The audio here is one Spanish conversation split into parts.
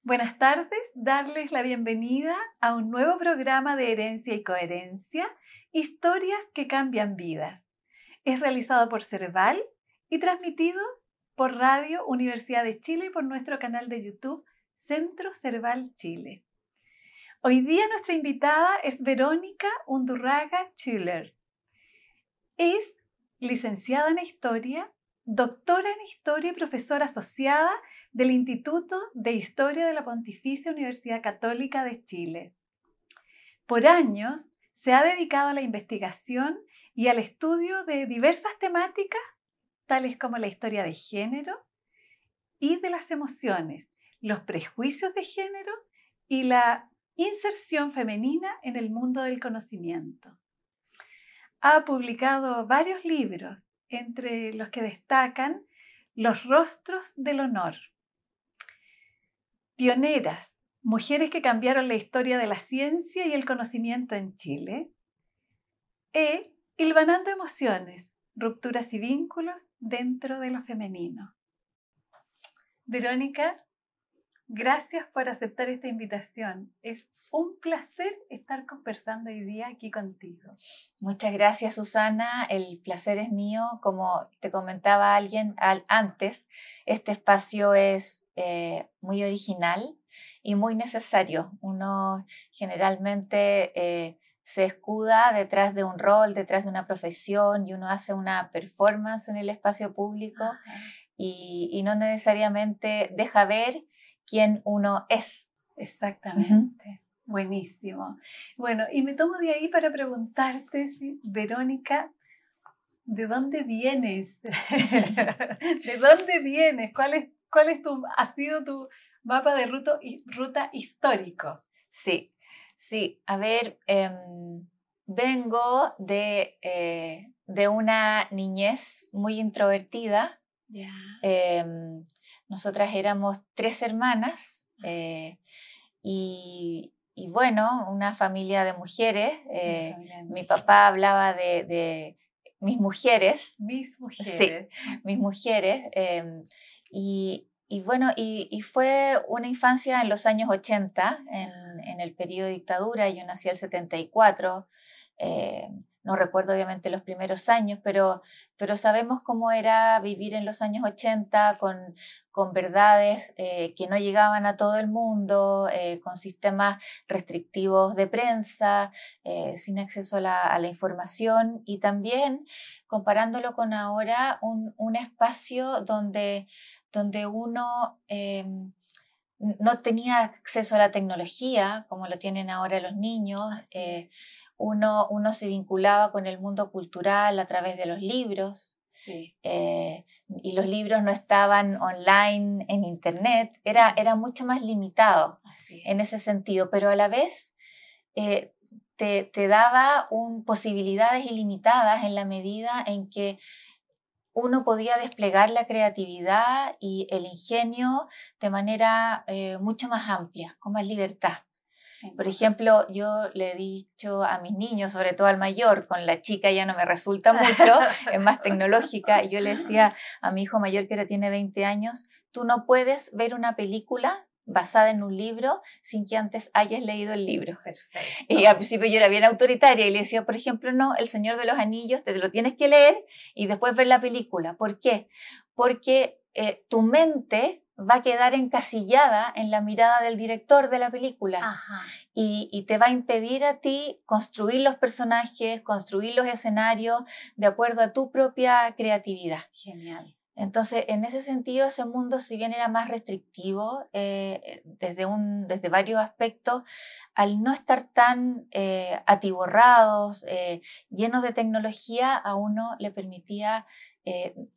Buenas tardes, darles la bienvenida a un nuevo programa de Herencia y Coherencia, Historias que cambian vidas. Es realizado por Cerval y transmitido por Radio Universidad de Chile y por nuestro canal de YouTube Centro Cerval Chile. Hoy día nuestra invitada es Verónica Undurraga Schüller. Es licenciada en Historia, doctora en Historia y profesora asociada del Instituto de Historia de la Pontificia Universidad Católica de Chile. Por años se ha dedicado a la investigación y al estudio de diversas temáticas, tales como la historia de género y de las emociones, los prejuicios de género y la inserción femenina en el mundo del conocimiento. Ha publicado varios libros, entre los que destacan Los rostros del honor, Pioneras, mujeres que cambiaron la historia de la ciencia y el conocimiento en Chile, e Hilvanando emociones, rupturas y vínculos dentro de lo femenino. Verónica, gracias por aceptar esta invitación. Es un placer estar conversando hoy día aquí contigo. Muchas gracias, Susana. El placer es mío. Como te comentaba alguien antes, este espacio es muy original y muy necesario. Uno generalmente se escuda detrás de un rol, detrás de una profesión, y uno hace una performance en el espacio público y no necesariamente deja ver quién uno es. Exactamente. Buenísimo. Bueno, y me tomo de ahí para preguntarte, ¿sí? Verónica, ¿de dónde vienes? ¿De dónde vienes? Ha sido tu mapa de ruta histórico? Sí. A ver, vengo de una niñez muy introvertida. Yeah. Nosotras éramos 3 hermanas y bueno, una familia de mujeres. Mi papá hablaba de mis mujeres. Mis mujeres. Sí, mis mujeres. Y bueno, y fue una infancia en los años 80, en el periodo de dictadura. Yo nací el 74. No recuerdo obviamente los primeros años, pero sabemos cómo era vivir en los años 80 con verdades que no llegaban a todo el mundo, con sistemas restrictivos de prensa, sin acceso a la información, y también comparándolo con ahora, un espacio donde uno no tenía acceso a la tecnología como lo tienen ahora los niños. Uno se vinculaba con el mundo cultural a través de los libros. Sí. Y los libros no estaban online en internet, era mucho más limitado en ese sentido, pero a la vez te daba posibilidades ilimitadas en la medida en que uno podía desplegar la creatividad y el ingenio de manera mucho más amplia, con más libertad. Por ejemplo, yo le he dicho a mis niños, sobre todo al mayor, con la chica ya no me resulta mucho, es más tecnológica, y yo le decía a mi hijo mayor, que ahora tiene 20 años, tú no puedes ver una película basada en un libro sin que antes hayas leído el libro. Perfecto. Y al principio yo era bien autoritaria y le decía, por ejemplo, no, El Señor de los Anillos te lo tienes que leer y después ver la película. ¿Por qué? Porque tu mente va a quedar encasillada en la mirada del director de la película. Y te va a impedir a ti construir los personajes, construir los escenarios de acuerdo a tu propia creatividad. Genial. Entonces, en ese sentido, ese mundo, si bien era más restrictivo desde varios aspectos, al no estar tan atiborrados, llenos de tecnología, a uno le permitía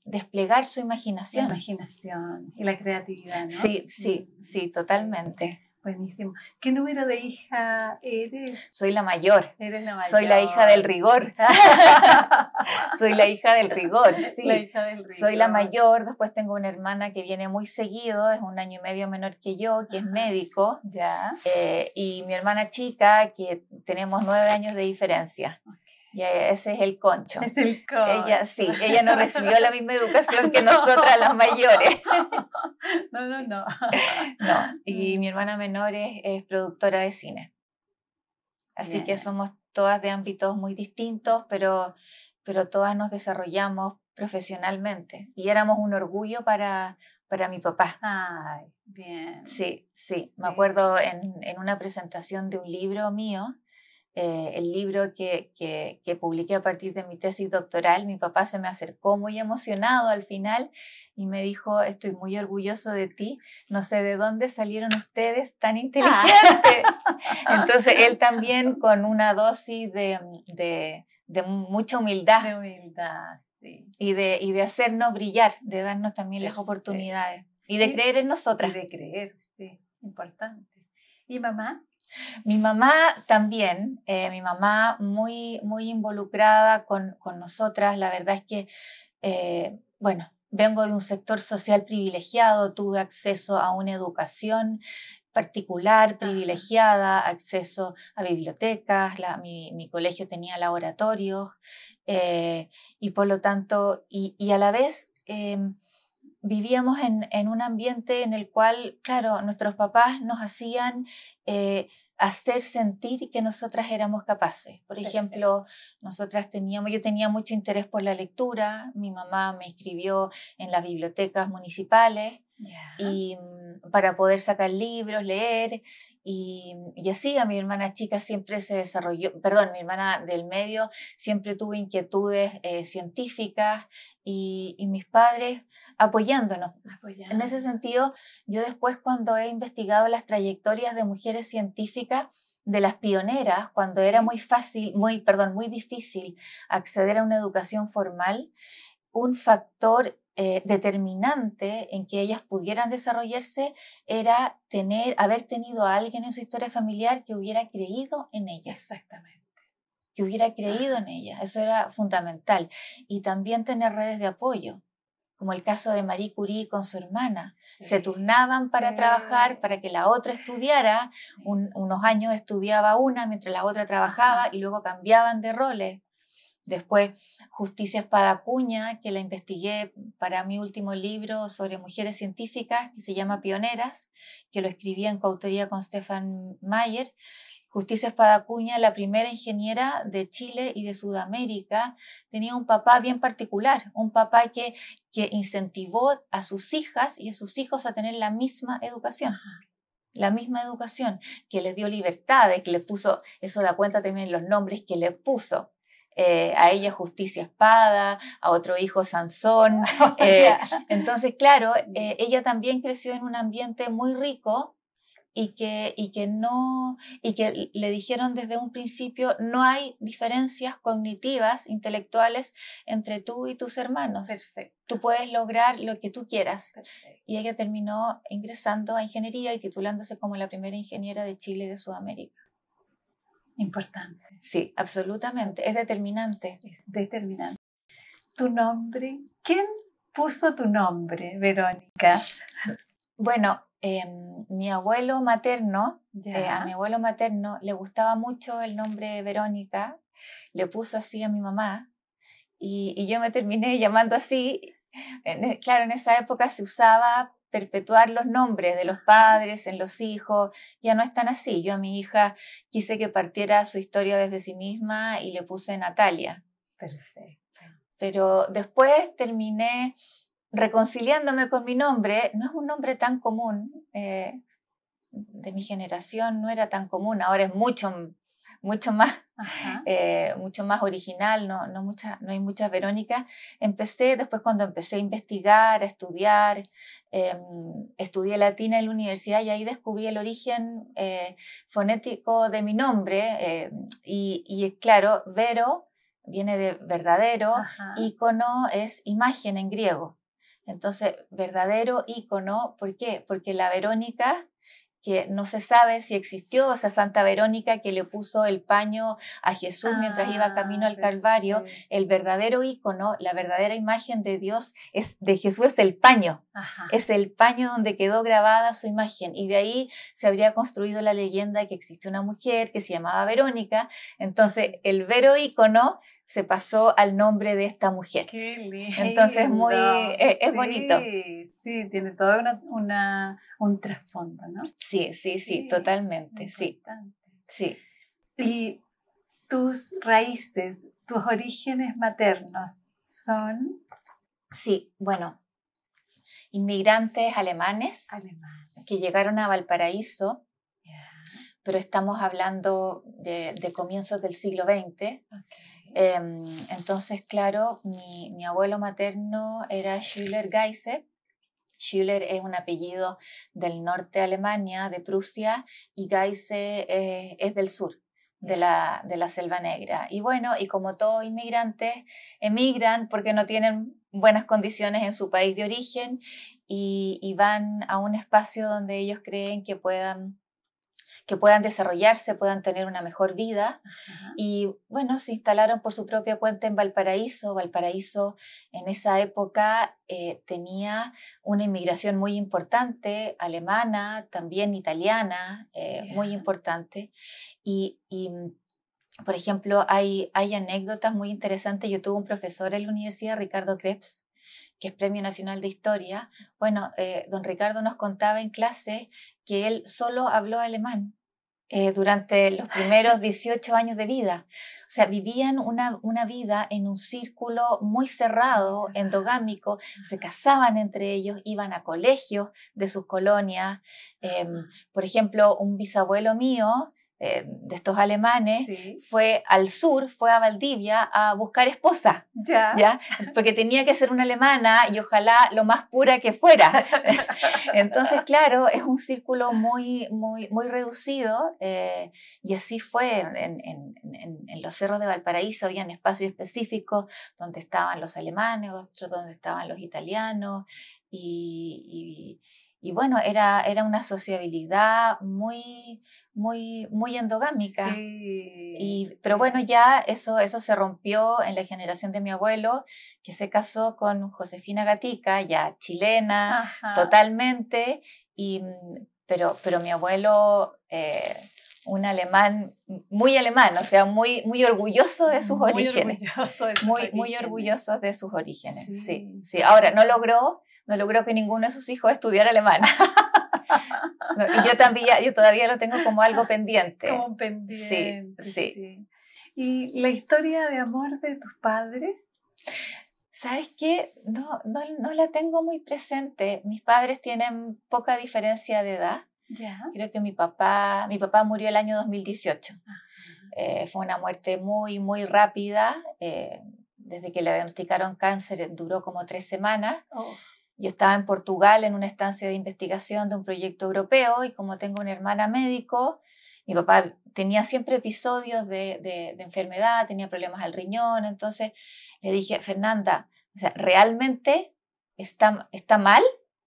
desplegar su imaginación. La imaginación y la creatividad, ¿no? Sí, totalmente. Buenísimo. ¿Qué número de hija eres? Soy la mayor. Eres la mayor. Soy la hija del rigor. Soy la hija del rigor, sí. La hija del rigor. Soy la mayor, después tengo una hermana que viene muy seguido, es 1 año y medio menor que yo, que es médico. Ya. Y mi hermana chica, que tenemos 9 años de diferencia. Y ese es el concho. Es el concho. Ella no recibió la misma educación que nosotras las mayores. No. No, y mi hermana menor es productora de cine. Así que Bien. somos todas de ámbitos muy distintos, pero todas nos desarrollamos profesionalmente. Y éramos un orgullo para mi papá. Ay, bien. Sí. Sí. Me acuerdo en una presentación de un libro mío, el libro que publiqué a partir de mi tesis doctoral, mi papá se me acercó muy emocionado al final y me dijo: estoy muy orgulloso de ti, no sé de dónde salieron ustedes tan inteligentes. Entonces él también, con una dosis de mucha humildad. De humildad, sí. Y de hacernos brillar, de darnos también las oportunidades. Y de creer en nosotras. Y de creer, sí, importante. ¿Y mamá? Mi mamá también, mi mamá muy, muy involucrada con nosotras. La verdad es que, bueno, vengo de un sector social privilegiado, tuve acceso a una educación particular, privilegiada, acceso a bibliotecas, mi colegio tenía laboratorios, y por lo tanto, y a la vez vivíamos en un ambiente en el cual, claro, nuestros papás nos hacían hacer sentir que nosotras éramos capaces. Por ejemplo, yo tenía mucho interés por la lectura, mi mamá me inscribió en las bibliotecas municipales y para poder sacar libros, leer, y así a mi hermana chica siempre se desarrolló, mi hermana del medio siempre tuvo inquietudes científicas y mis padres apoyándonos. En ese sentido, yo después, cuando he investigado las trayectorias de mujeres científicas, de las pioneras, cuando era muy difícil acceder a una educación formal, un factor determinante en que ellas pudieran desarrollarse era haber tenido a alguien en su historia familiar que hubiera creído en ellas. Exactamente. Que hubiera creído en ellas. Eso era fundamental. Y también tener redes de apoyo, como el caso de Marie Curie con su hermana. Se turnaban para trabajar, para que la otra estudiara. Unos años estudiaba una mientras la otra trabajaba y luego cambiaban de roles. Después, Justicia Espadacuña, que la investigué para mi último libro sobre mujeres científicas, que se llama Pioneras, que lo escribí en coautoría con Stefan Mayer. Justicia Espadacuña, la primera ingeniera de Chile y de Sudamérica, tenía un papá bien particular, un papá que incentivó a sus hijas y a sus hijos a tener la misma educación. La misma educación, que les dio libertades, que les puso, eso da cuenta también en los nombres que les puso. A ella Justicia Espada, a otro hijo Sansón. Entonces, claro, ella también creció en un ambiente muy rico y que le dijeron desde un principio: no hay diferencias cognitivas, intelectuales entre tú y tus hermanos. Perfecto. Tú puedes lograr lo que tú quieras. Perfecto. Y ella terminó ingresando a ingeniería y titulándose como la primera ingeniera de Chile y de Sudamérica. Importante. Sí, absolutamente. Es determinante. Es determinante. ¿Tu nombre? ¿Quién puso tu nombre, Verónica? Bueno, mi abuelo materno, a mi abuelo materno le gustaba mucho el nombre Verónica, le puso así a mi mamá y yo me terminé llamando así. Claro, en esa época se usaba perpetuar los nombres de los padres en los hijos, ya no es tan así. Yo a mi hija quise que partiera su historia desde sí misma y le puse Natalia. Perfecto. Pero después terminé reconciliándome con mi nombre. No es un nombre tan común, de mi generación no era tan común, ahora es mucho más original, no hay muchas Verónicas. Después cuando empecé a investigar, a estudiar, estudié latín en la universidad y ahí descubrí el origen fonético de mi nombre, y claro, Vero viene de verdadero, ícono es imagen en griego. Entonces, verdadero ícono, ¿por qué? Porque la Verónica, que no se sabe si existió, esa Santa Verónica que le puso el paño a Jesús mientras iba camino al Calvario, el verdadero ícono, la verdadera imagen de Dios, de Jesús, es el paño. Es el paño donde quedó grabada su imagen, y de ahí se habría construido la leyenda que existió una mujer que se llamaba Verónica. Entonces el vero ícono se pasó al nombre de esta mujer. ¡Qué lindo! Entonces es bonito. Sí, tiene todo un trasfondo, ¿no? Sí, totalmente, sí. Y tus raíces, tus orígenes maternos son... Sí, bueno, inmigrantes alemanes que llegaron a Valparaíso, pero estamos hablando de comienzos del siglo XX. Entonces, claro, mi abuelo materno era Schüler-Geise. Schüler es un apellido del norte de Alemania, de Prusia, y Geise es del sur, de la Selva Negra. Y bueno, y como todos inmigrantes, emigran porque no tienen buenas condiciones en su país de origen y van a un espacio donde ellos creen que puedan desarrollarse, puedan tener una mejor vida. Ajá. Y bueno, se instalaron por su propia cuenta en Valparaíso. Valparaíso en esa época tenía una inmigración muy importante, alemana, también italiana, muy importante. Y por ejemplo, hay anécdotas muy interesantes. Yo tuve un profesor en la universidad, Ricardo Krebs, que es Premio Nacional de Historia. Bueno, don Ricardo nos contaba en clase que él solo habló alemán durante los primeros 18 años de vida. O sea, vivían una vida en un círculo muy cerrado, endogámico, se casaban entre ellos, iban a colegios de sus colonias. Por ejemplo, un bisabuelo mío, de estos alemanes, fue al sur, fue a Valdivia a buscar esposa, ¿ya? Porque tenía que ser una alemana y ojalá lo más pura que fuera. Entonces, claro, es un círculo muy reducido, y así fue en los cerros de Valparaíso. Habían espacios específicos donde estaban los alemanes, otros donde estaban los italianos, y bueno, era una sociabilidad muy endogámica. Pero bueno, ya eso se rompió en la generación de mi abuelo, que se casó con Josefina Gatica, ya chilena, totalmente, pero mi abuelo, un alemán, o sea, muy orgulloso de sus orígenes. Muy orgulloso de sus orígenes, sí. Ahora, no logró que ninguno de sus hijos estudiara alemán. Y yo todavía lo tengo como algo pendiente. Como pendiente. Sí. ¿Y la historia de amor de tus padres? ¿Sabes qué? No la tengo muy presente. Mis padres tienen poca diferencia de edad. Creo que mi papá murió el año 2018. Fue una muerte muy rápida. Desde que le diagnosticaron cáncer duró como 3 semanas. Yo estaba en Portugal en una estancia de investigación de un proyecto europeo, y como tengo una hermana médico, mi papá tenía siempre episodios de enfermedad, tenía problemas al riñón. Entonces le dije: Fernanda, o sea, ¿realmente está mal?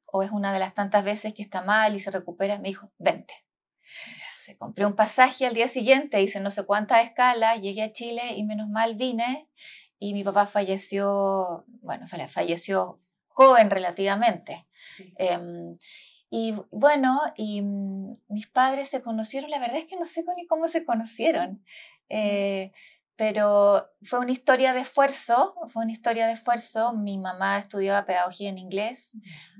¿O es una de las tantas veces que está mal y se recupera? Me dijo: vente. Se compré un pasaje al día siguiente, hice no sé cuántas escalas, llegué a Chile y menos mal vine, y mi papá falleció joven relativamente. Y bueno, mis padres se conocieron, la verdad es que no sé ni cómo se conocieron, pero fue una historia de esfuerzo. Mi mamá estudiaba pedagogía en inglés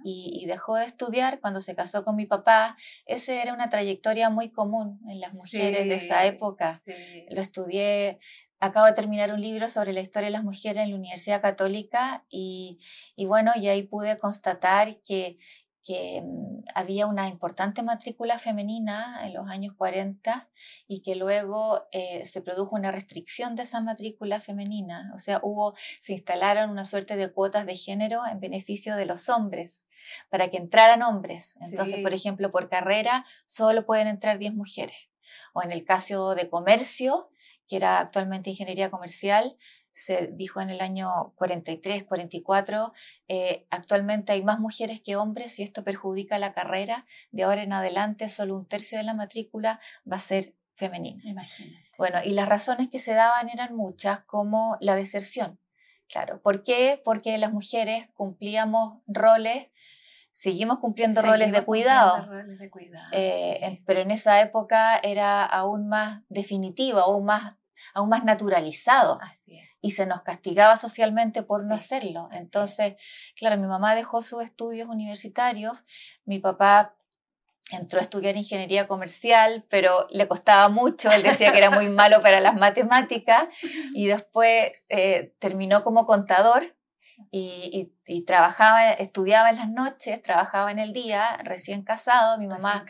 y dejó de estudiar cuando se casó con mi papá. Esa era una trayectoria muy común en las mujeres de esa época. Lo estudié. Acabo de terminar un libro sobre la historia de las mujeres en la Universidad Católica, y bueno, y ahí pude constatar que había una importante matrícula femenina en los años 40, y que luego se produjo una restricción de esa matrícula femenina. O sea, se instalaron una suerte de cuotas de género en beneficio de los hombres, para que entraran hombres. Entonces, por ejemplo, por carrera solo pueden entrar 10 mujeres. O en el caso de comercio, que era actualmente ingeniería comercial, se dijo en el año 43, 44, actualmente hay más mujeres que hombres y esto perjudica la carrera. De ahora en adelante solo 1/3 de la matrícula va a ser femenina. Imagínate. Bueno, y las razones que se daban eran muchas, como la deserción. Claro, ¿por qué? Porque las mujeres seguimos cumpliendo roles de cuidado. Pero en esa época era aún más definitivo, aún más aún más naturalizado. Así es. Y se nos castigaba socialmente por no Sí, hacerlo. así Entonces, claro, mi mamá dejó sus estudios universitarios, mi papá entró a estudiar ingeniería comercial, pero le costaba mucho, él decía que era muy malo para las matemáticas, y después terminó como contador y trabajaba, estudiaba en las noches, trabajaba en el día, recién casado. Mi mamá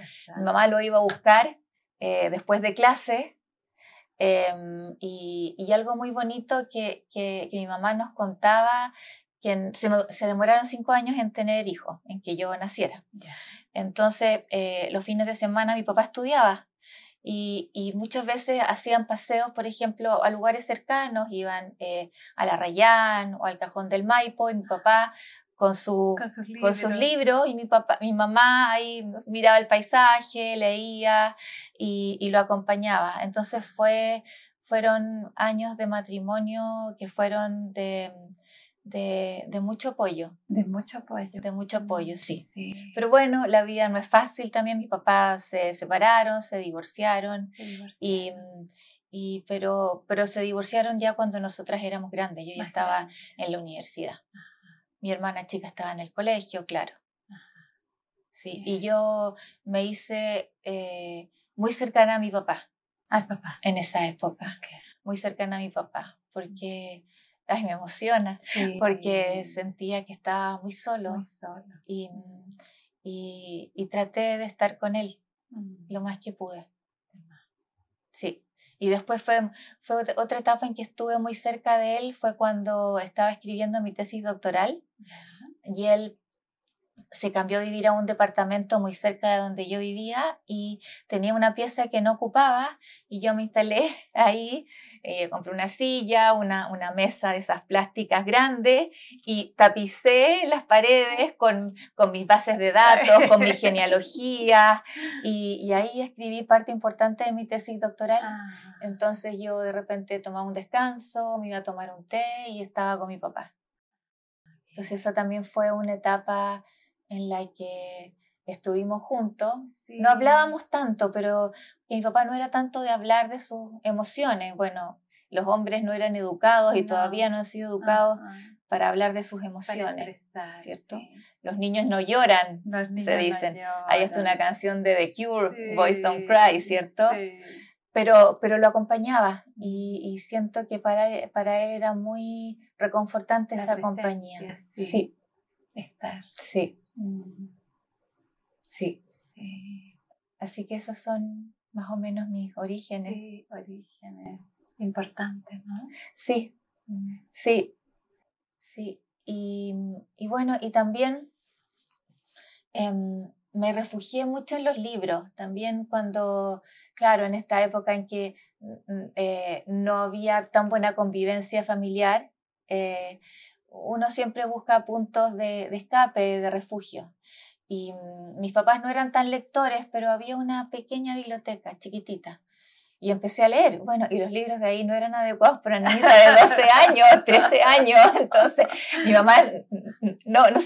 lo iba a buscar después de clase. Y algo muy bonito que mi mamá nos contaba, que se demoraron 5 años en tener hijos, en que yo naciera. Yeah. Entonces, los fines de semana mi papá estudiaba y muchas veces hacían paseos, por ejemplo, a lugares cercanos, iban a la Rayán o al Cajón del Maipo, y mi papá con sus libros, y mi mamá ahí miraba el paisaje, leía y lo acompañaba. Entonces fueron años de matrimonio que fueron de mucho apoyo. De mucho apoyo. De mucho apoyo, sí. Sí. Pero bueno, la vida no es fácil también. Mis papás se separaron, se divorciaron. Pero se divorciaron ya cuando nosotras éramos grandes. Yo ya estaba en la universidad. Ajá. Mi hermana chica estaba en el colegio, claro. Ajá. Sí. Y yo me hice muy cercana a mi papá. Al papá. En esa época. Okay. Muy cercana a mi papá. Porque... Ay, me emociona, sí. Porque sentía que estaba muy solo. Muy solo. Y traté de estar con él lo más que pude. Sí. Y después fue otra etapa en que estuve muy cerca de él, fue cuando estaba escribiendo mi tesis doctoral. Y él se cambió a vivir a un departamento muy cerca de donde yo vivía y tenía una pieza que no ocupaba, y yo me instalé ahí, compré una silla, una mesa de esas plásticas grandes, y tapicé las paredes con mis bases de datos, con mi genealogía, y ahí escribí parte importante de mi tesis doctoral. Entonces yo de repente tomaba un descanso, me iba a tomar un té y estaba con mi papá. Entonces esa también fue una etapa en la que estuvimos juntos. Sí. No hablábamos tanto, pero mi papá no era tanto de hablar de sus emociones. Bueno, los hombres no eran educados y todavía no han sido educados para hablar de sus emociones, ¿cierto? Sí. Los niños no lloran, se dicen. Hay hasta una canción de The Cure, sí. Boys Don't Cry, ¿cierto? Sí. Pero lo acompañaba y siento que para él era muy reconfortante esa compañía. Sí. Sí. Estar. Sí. Sí. Sí. Así que esos son más o menos mis orígenes. Sí, orígenes importantes, ¿no? Sí. Sí. Sí. Y bueno, y también me refugié mucho en los libros. También cuando, claro, en esta época en que no había tan buena convivencia familiar, uno siempre busca puntos de escape, de refugio. Y mis papás no eran tan lectores, pero había una pequeña biblioteca chiquitita. Y empecé a leer, bueno, y los libros de ahí no eran adecuados para una niña de 12 años, 13 años. Entonces mi mamá no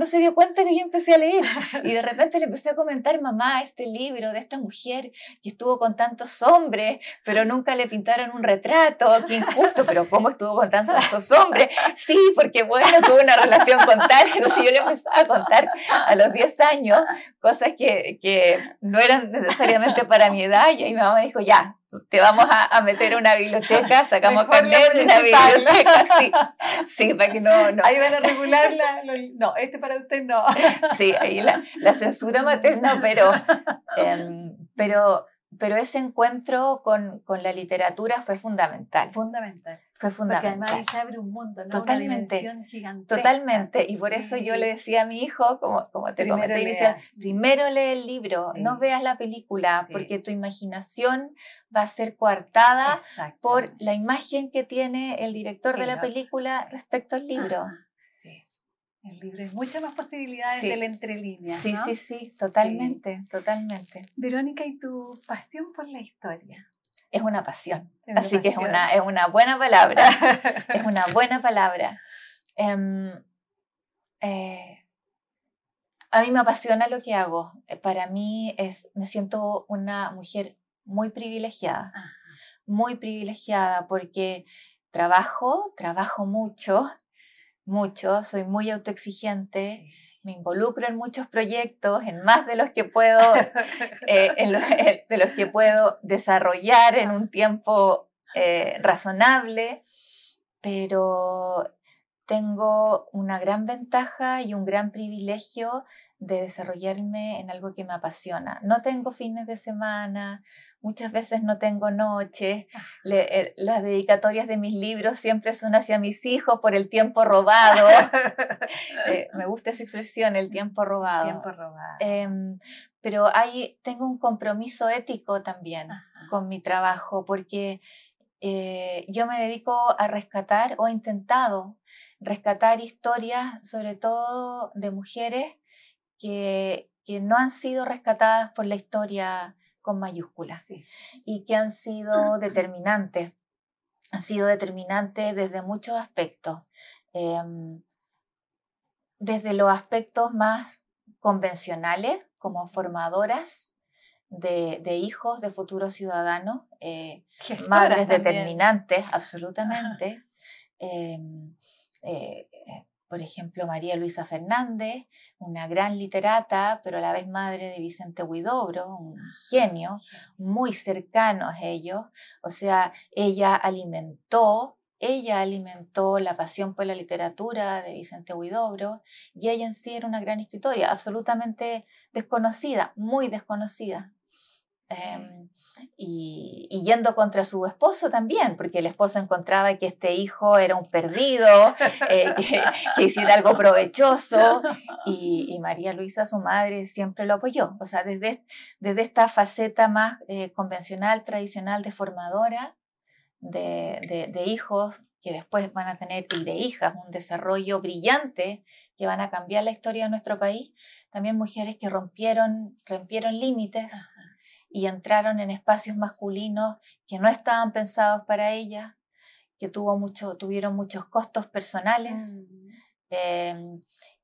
se dio cuenta que yo empecé a leer. Y de repente le empecé a comentar: mamá, este libro de esta mujer que estuvo con tantos hombres, pero nunca le pintaron un retrato, qué injusto, pero ¿cómo estuvo con tantos hombres? Sí, porque bueno, tuve una relación con tal. Entonces yo le empezaba a contar a los 10 años cosas que no eran necesariamente para mi edad, y mi mamá me dijo: ya, te vamos a meter a una biblioteca, sacamos carnet de una biblioteca, sí, para que no. Ahí van a regularla, no, este para usted no. Sí, ahí la censura materna, pero ese encuentro con la literatura fue fundamental. Fundamental. Fue fundamental. Porque además se abre un mundo, ¿no? Totalmente. Una dimensión gigantesca. Totalmente. Y por eso yo le decía a mi hijo, como te comenté inicial, primero lee el libro, no veas la película, porque tu imaginación va a ser coartada por la imagen que tiene el director de la película respecto al libro. Sí. El libro es muchas más posibilidades de la entrelínea, sí, ¿no? Sí, totalmente. Verónica, ¿y tu pasión por la historia? Es una pasión. Así que es una buena palabra. Es una buena palabra. A mí me apasiona lo que hago. Para mí me siento una mujer muy privilegiada. muy privilegiada porque trabajo mucho, soy muy autoexigente, me involucro en muchos proyectos, en más de los que puedo, de los que puedo desarrollar en un tiempo razonable, pero tengo una gran ventaja y un gran privilegio de desarrollarme en algo que me apasiona. No tengo fines de semana, muchas veces no tengo noches. Las dedicatorias de mis libros siempre son hacia mis hijos por el tiempo robado. Me gusta esa expresión, el tiempo robado. El tiempo robado. Pero tengo un compromiso ético también con mi trabajo, porque yo me dedico a rescatar, o he intentado rescatar historias, sobre todo de mujeres que no han sido rescatadas por la historia con mayúsculas, Sí. y que han sido determinantes. Han sido determinantes desde muchos aspectos. Desde los aspectos más convencionales, como formadoras de hijos, de futuros ciudadanos, madres también. Determinantes, absolutamente. Por ejemplo, María Luisa Fernández, una gran literata, pero a la vez madre de Vicente Huidobro, un genio, muy cercano a ellos. O sea, ella alimentó la pasión por la literatura de Vicente Huidobro, y ella en sí era una gran escritora, absolutamente desconocida, muy desconocida. Y yendo contra su esposo también, porque el esposo encontraba que este hijo era un perdido, que hiciera algo provechoso, y María Luisa, su madre, siempre lo apoyó. O sea, desde esta faceta más convencional, tradicional, de formadora de hijos que después van a tener, y de hijas, un desarrollo brillante que van a cambiar la historia de nuestro país. También mujeres que rompieron límites y entraron en espacios masculinos que no estaban pensados para ellas, que tuvieron muchos costos personales.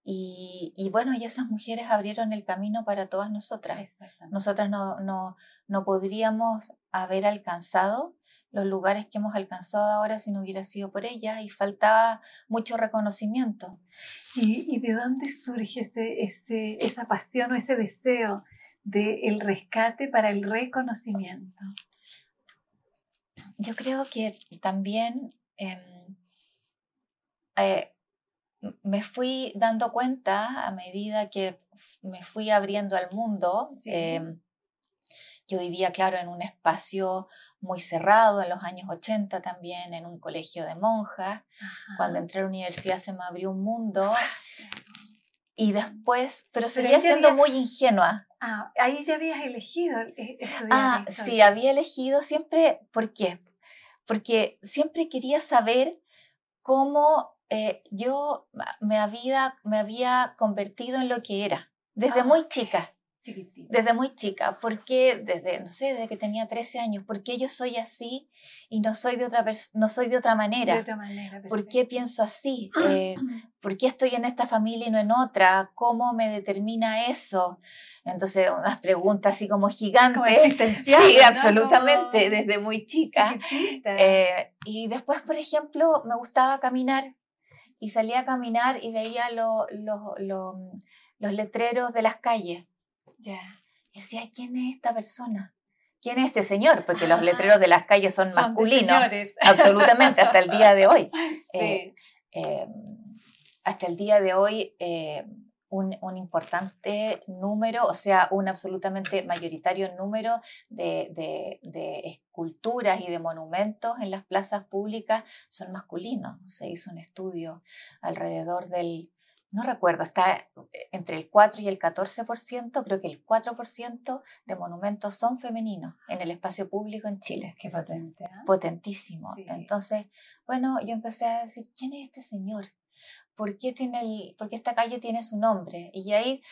Y bueno, y esas mujeres abrieron el camino para todas nosotras. Nosotras no podríamos haber alcanzado los lugares que hemos alcanzado ahora si no hubiera sido por ellas, y faltaba mucho reconocimiento. ¿Y de dónde surge esa pasión o ese deseo del rescate para el reconocimiento? Yo creo que también me fui dando cuenta a medida que me fui abriendo al mundo. Sí. Yo vivía, claro, en un espacio muy cerrado en los años 80 también, en un colegio de monjas. Cuando entré a la universidad se me abrió un mundo, y después, pero seguía siendo muy ingenua. Ahí ya habías elegido estudiar historia. Sí, había elegido siempre. ¿Por qué? Porque siempre quería saber cómo yo me había convertido en lo que era, desde muy chica. Chiquitita. Desde muy chica. ¿Por qué? Desde que tenía 13 años. ¿Por qué yo soy así y no soy de otra manera? De otra manera, ¿Por qué pienso así? ¿Por qué estoy en esta familia y no en otra? ¿Cómo me determina eso? Entonces, unas preguntas así como gigantes. Como existenciales, sí, ¿no? absolutamente, Como desde muy chica. Chiquitita. Y después, por ejemplo, me gustaba caminar, y salía a caminar y veía los letreros de las calles. Ya. Y decía, ¿quién es esta persona? ¿Quién es este señor? Porque los letreros de las calles son masculinos. Absolutamente, hasta el día de hoy. Sí. Hasta el día de hoy, un importante número, o sea, un absolutamente mayoritario número de esculturas y de monumentos en las plazas públicas son masculinos. Se hizo un estudio alrededor no recuerdo, está entre el 4 y el 14%, creo que el 4% de monumentos son femeninos en el espacio público en Chile. Qué potente, ¿eh? Potentísimo. Sí. Entonces, bueno, yo empecé a decir, ¿quién es este señor? ¿Por qué esta calle tiene su nombre? Y ahí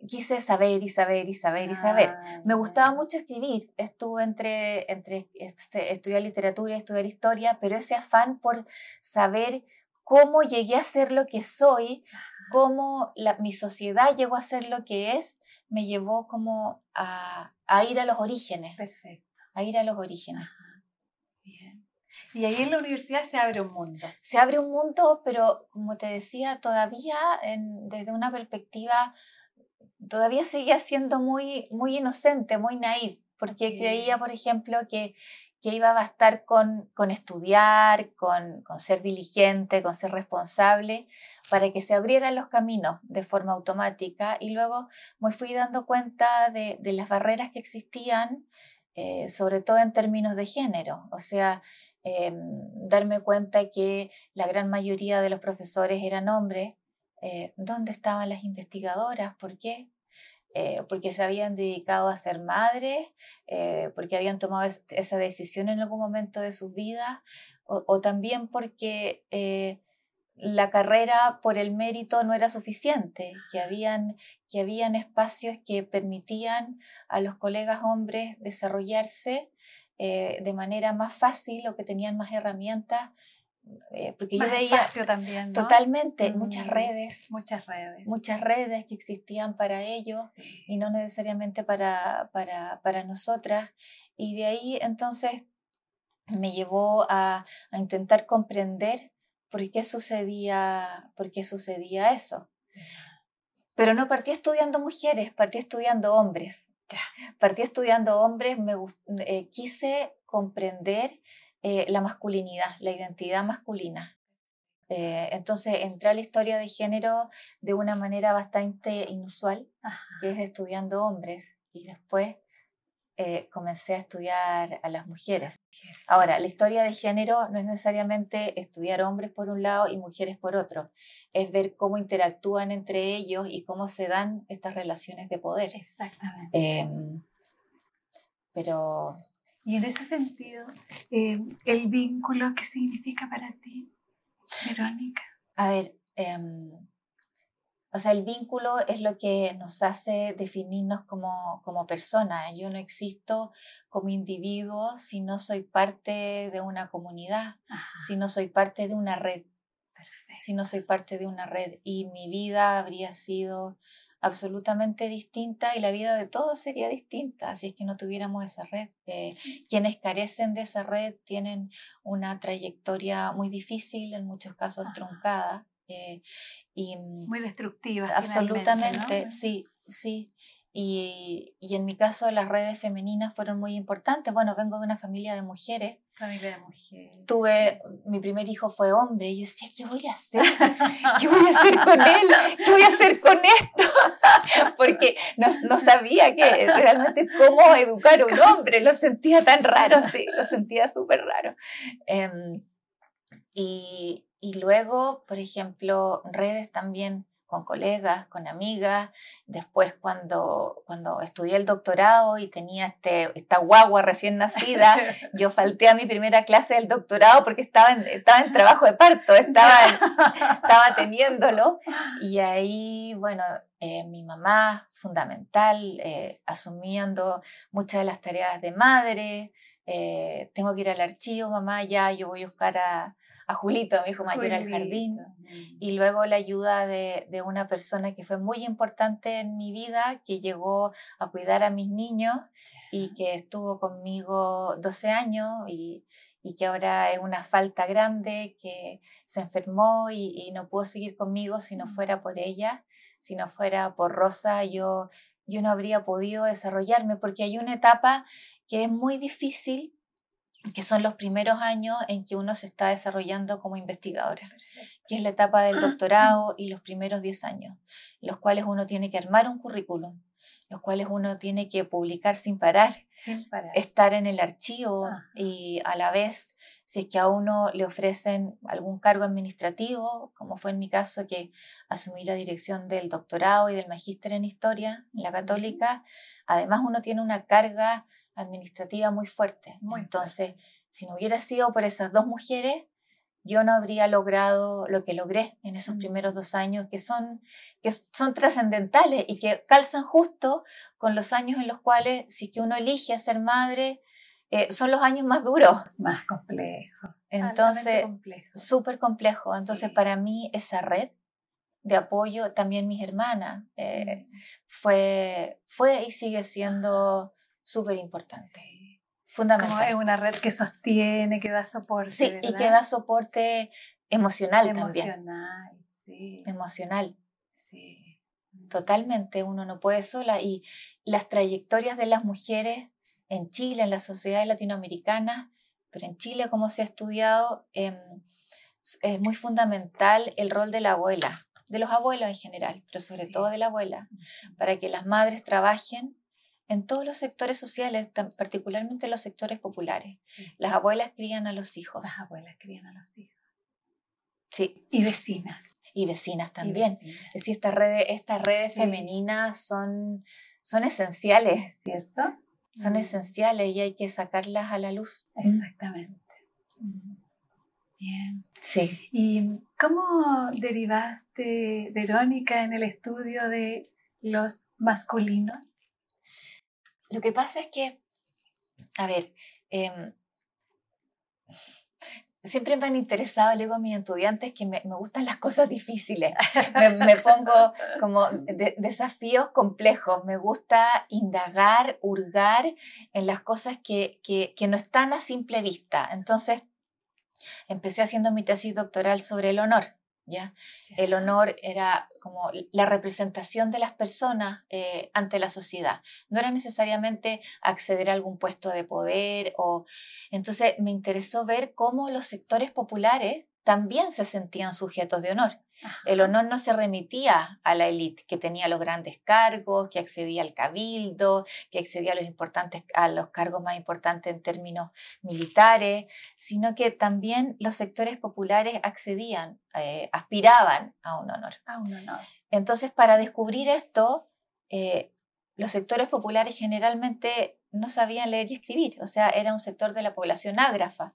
quise saber y saber y saber y saber. Me gustaba mucho escribir. Estuve entre estudiar literatura y estudiar historia, pero ese afán por saber cómo llegué a ser lo que soy, cómo mi sociedad llegó a ser lo que es, me llevó como a ir a los orígenes. Perfecto. A ir a los orígenes. Y ahí en la universidad se abre un mundo. Se abre un mundo, pero como te decía, todavía desde una perspectiva, todavía seguía siendo muy, muy inocente, muy naif, porque creía, por ejemplo, que iba a bastar con estudiar, con ser diligente, con ser responsable, para que se abrieran los caminos de forma automática. Y luego me fui dando cuenta de las barreras que existían, sobre todo en términos de género. O sea, darme cuenta que la gran mayoría de los profesores eran hombres. ¿Dónde estaban las investigadoras? ¿Por qué? Porque se habían dedicado a ser madres, porque habían tomado esa decisión en algún momento de sus vidas, o también porque la carrera por el mérito no era suficiente, que habían espacios que permitían a los colegas hombres desarrollarse de manera más fácil o que tenían más herramientas, porque Más yo veía espacio también, ¿no? totalmente muchas redes que existían para ellos, sí, y no necesariamente para nosotras. Y de ahí entonces me llevó a intentar comprender por qué sucedía eso. Pero no partí estudiando mujeres, partí estudiando hombres. Ya. Partí estudiando hombres, quise comprender la masculinidad, la identidad masculina. Entonces entré a la historia de género de una manera bastante inusual, Ajá. que es estudiando hombres, y después comencé a estudiar a las mujeres. Ahora, la historia de género no es necesariamente estudiar hombres por un lado y mujeres por otro, es ver cómo interactúan entre ellos y cómo se dan estas relaciones de poder. Exactamente. Pero... Y en ese sentido, el vínculo, ¿qué significa para ti, Verónica? A ver, o sea, el vínculo es lo que nos hace definirnos como personas. Yo no existo como individuo si no soy parte de una comunidad, si no soy parte de una red. Perfecto. Si no soy parte de una red, y mi vida habría sido absolutamente distinta y la vida de todos sería distinta si es que no tuviéramos esa red. Quienes carecen de esa red tienen una trayectoria muy difícil, en muchos casos truncada. Y muy destructiva. Absolutamente, ¿no? sí. Y en mi caso las redes femeninas fueron muy importantes. Bueno, vengo de una familia de mujeres. Familia de mujeres. Mi primer hijo fue hombre, y yo decía, ¿qué voy a hacer? ¿Qué voy a hacer con él? ¿Qué voy a hacer con esto? Porque no sabía realmente cómo educar a un hombre, lo sentía tan raro, sí, lo sentía súper raro. Y luego, por ejemplo, redes también con colegas, con amigas. Después, cuando estudié el doctorado y tenía esta guagua recién nacida, yo falté a mi primera clase del doctorado porque estaba en trabajo de parto, estaba teniendo Y ahí, bueno, mi mamá, fundamental, asumiendo muchas de las tareas de madre. Tengo que ir al archivo, mamá, ya, yo voy a buscar a Julito, mi hijo mayor, al jardín. Y luego la ayuda de una persona que fue muy importante en mi vida, que llegó a cuidar a mis niños y que estuvo conmigo 12 años y que ahora es una falta grande, que se enfermó y no pudo seguir conmigo. Si no fuera por ella, si no fuera por Rosa, yo no habría podido desarrollarme, porque hay una etapa que es muy difícil, que son los primeros años en que uno se está desarrollando como investigadora, que es la etapa del doctorado y los primeros 10 años, los cuales uno tiene que armar un currículum, los cuales uno tiene que publicar sin parar, estar en el archivo. Y a la vez, si es que a uno le ofrecen algún cargo administrativo, como fue en mi caso, que asumí la dirección del doctorado y del magíster en historia en la Católica, además uno tiene una carga administrativa muy fuerte. Entonces, si no hubiera sido por esas dos mujeres, yo no habría logrado lo que logré en esos primeros 2 años, que son trascendentales y que calzan justo con los años en los cuales, si que uno elige ser madre, son los años más duros. Más complejos. Entonces, súper complejo. Entonces, para mí, esa red de apoyo, también mis hermanas, fue y sigue siendo súper importante. fundamental. Como es una red que sostiene, que da soporte, sí, ¿verdad? Y que da soporte emocional también. Emocional, sí. Emocional. Sí. Totalmente, uno no puede sola. Y las trayectorias de las mujeres en Chile, en las sociedades latinoamericanas, pero en Chile, como se ha estudiado, es muy fundamental el rol de la abuela, de los abuelos en general, pero sobre todo de la abuela, para que las madres trabajen en todos los sectores sociales, particularmente en los sectores populares. Sí. Las abuelas crían a los hijos. Las abuelas crían a los hijos. Sí. Y vecinas. Y vecinas también. Y vecinas. Es decir, estas redes femeninas son esenciales. ¿Cierto? Son esenciales y hay que sacarlas a la luz. Exactamente. Bien. Sí. ¿Y cómo derivaste, Verónica, en el estudio de los masculinos? Lo que pasa es que, a ver, siempre me han interesado, le digo a mis estudiantes que me gustan las cosas difíciles. Me pongo como desafíos complejos. Me gusta indagar, hurgar en las cosas que no están a simple vista. Entonces, empecé haciendo mi tesis doctoral sobre el honor. ¿Ya? El honor era como la representación de las personas ante la sociedad. No era necesariamente acceder a algún puesto de poder. Entonces me interesó ver cómo los sectores populares también se sentían sujetos de honor. Ajá. El honor no se remitía a la élite que tenía los grandes cargos, que accedía al cabildo, que accedía a los cargos más importantes en términos militares, sino que también los sectores populares accedían, aspiraban a un honor. A un honor. Entonces, para descubrir esto, los sectores populares generalmente no sabían leer y escribir, o sea, era un sector de la población ágrafa.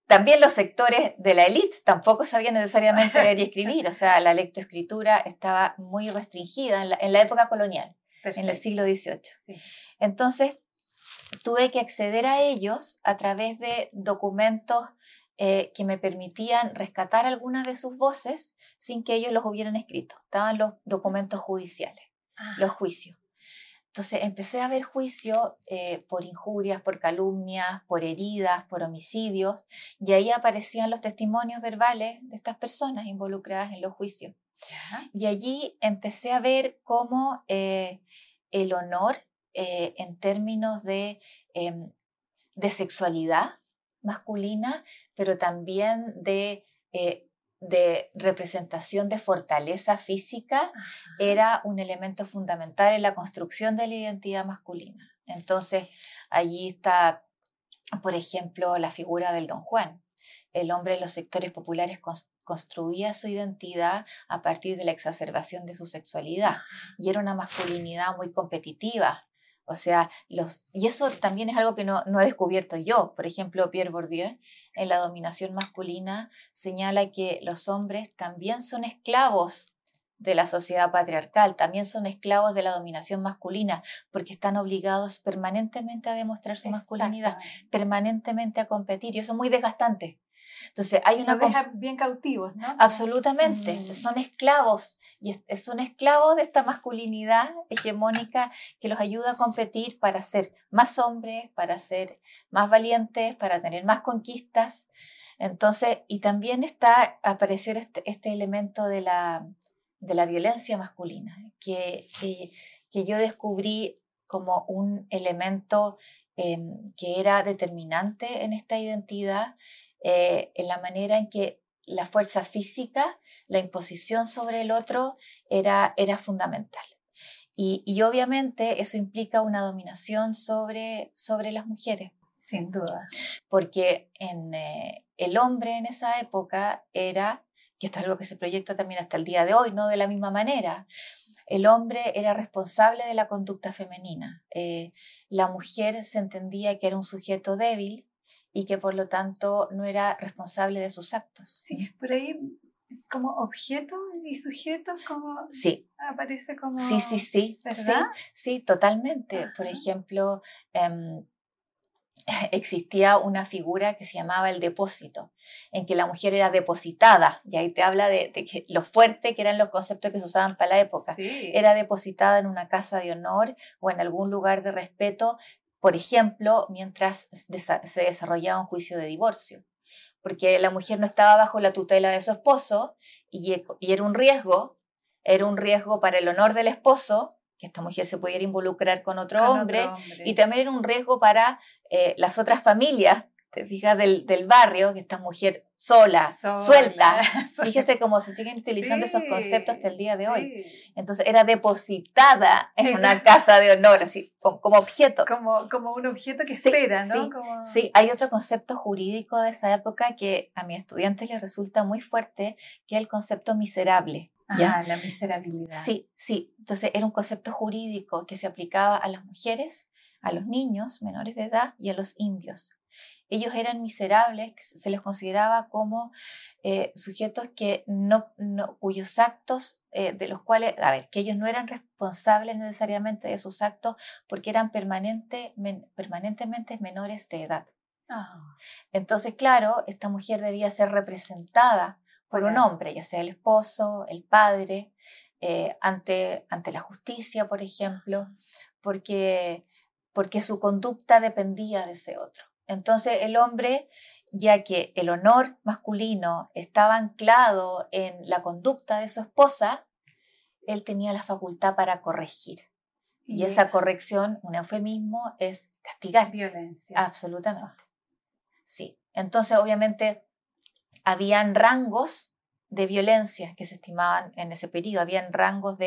También los sectores de la élite tampoco sabían necesariamente leer y escribir, o sea, la lectoescritura estaba muy restringida en la época colonial. Perfecto. En el siglo XVIII. Sí. Entonces, tuve que acceder a ellos a través de documentos que me permitían rescatar algunas de sus voces sin que ellos los hubieran escrito. Estaban los documentos judiciales, los juicios. Entonces empecé a ver juicios por injurias, por calumnias, por heridas, por homicidios, y ahí aparecían los testimonios verbales de estas personas involucradas en los juicios. Y allí empecé a ver cómo el honor en términos de sexualidad masculina, pero también de representación de fortaleza física, era un elemento fundamental en la construcción de la identidad masculina. Entonces, allí está, por ejemplo, la figura del Don Juan. El hombre en los sectores populares construía su identidad a partir de la exacerbación de su sexualidad, y era una masculinidad muy competitiva. O sea, y eso también es algo que no he descubierto yo. Por ejemplo, Pierre Bourdieu, en La dominación masculina, señala que los hombres también son esclavos de la sociedad patriarcal, también son esclavos de la dominación masculina, porque están obligados permanentemente a demostrar su masculinidad, permanentemente a competir, y eso es muy desgastante. Entonces, los deja bien cautivos, ¿no? Absolutamente, son esclavos, y son esclavos de esta masculinidad hegemónica que los ayuda a competir para ser más hombres, para ser más valientes, para tener más conquistas. Entonces, y también apareció este elemento de la violencia masculina, que yo descubrí como un elemento que era determinante en esta identidad, en la manera en que la fuerza física, la imposición sobre el otro era fundamental. Y obviamente eso implica una dominación sobre las mujeres. Sin duda. Porque el hombre en esa época era, y esto es algo que se proyecta también hasta el día de hoy, no de la misma manera, el hombre era responsable de la conducta femenina. La mujer se entendía que era un sujeto débil y que por lo tanto no era responsable de sus actos. Sí, por ahí como objeto y sujeto como sí. aparece como... Sí, ¿verdad? Sí, totalmente. Ajá. Por ejemplo, existía una figura que se llamaba el depósito, en que la mujer era depositada, y ahí te habla de que lo fuerte que eran los conceptos que se usaban para la época. Sí. Era depositada en una casa de honor o en algún lugar de respeto por ejemplo, mientras se desarrollaba un juicio de divorcio, porque la mujer no estaba bajo la tutela de su esposo y era un riesgo para el honor del esposo, que esta mujer se pudiera involucrar con otro hombre, y también era un riesgo para las otras familias, te fijas, del barrio, que esta mujer sola, suelta. Fíjate cómo se siguen utilizando esos conceptos hasta el día de hoy. Entonces era depositada en una casa de honor, así como objeto. Como un objeto que espera, ¿no? Sí, hay otro concepto jurídico de esa época que a mis estudiantes les resulta muy fuerte, que es el concepto miserable. ¿Ya? La miserabilidad. Sí. Entonces era un concepto jurídico que se aplicaba a las mujeres, a los niños menores de edad y a los indios. Ellos eran miserables, se les consideraba como sujetos que cuyos actos, de los cuales, que ellos no eran responsables necesariamente de sus actos porque eran permanentemente menores de edad. Entonces, claro, esta mujer debía ser representada por un hombre, ya sea el esposo, el padre, ante la justicia, por ejemplo, porque su conducta dependía de ese otro. Entonces el hombre, ya que el honor masculino estaba anclado en la conducta de su esposa, él tenía la facultad para corregir. Y esa corrección, un eufemismo, es castigar. Violencia. Absolutamente. Sí. Entonces, obviamente, habían rangos de violencia que se estimaban en ese periodo. Habían rangos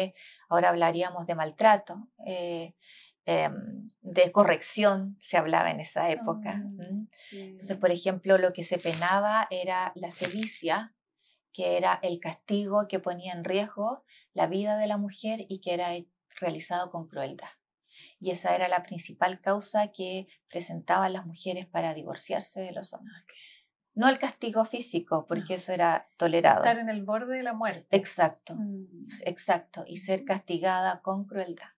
ahora hablaríamos de maltrato, de corrección se hablaba en esa época. Sí. Entonces, por ejemplo, lo que se penaba era la sevicia, que era el castigo que ponía en riesgo la vida de la mujer y que era realizado con crueldad. Y esa era la principal causa que presentaban las mujeres para divorciarse de los hombres. No el castigo físico, porque eso era tolerado. Estar en el borde de la muerte. Exacto, exacto. Y ser castigada con crueldad.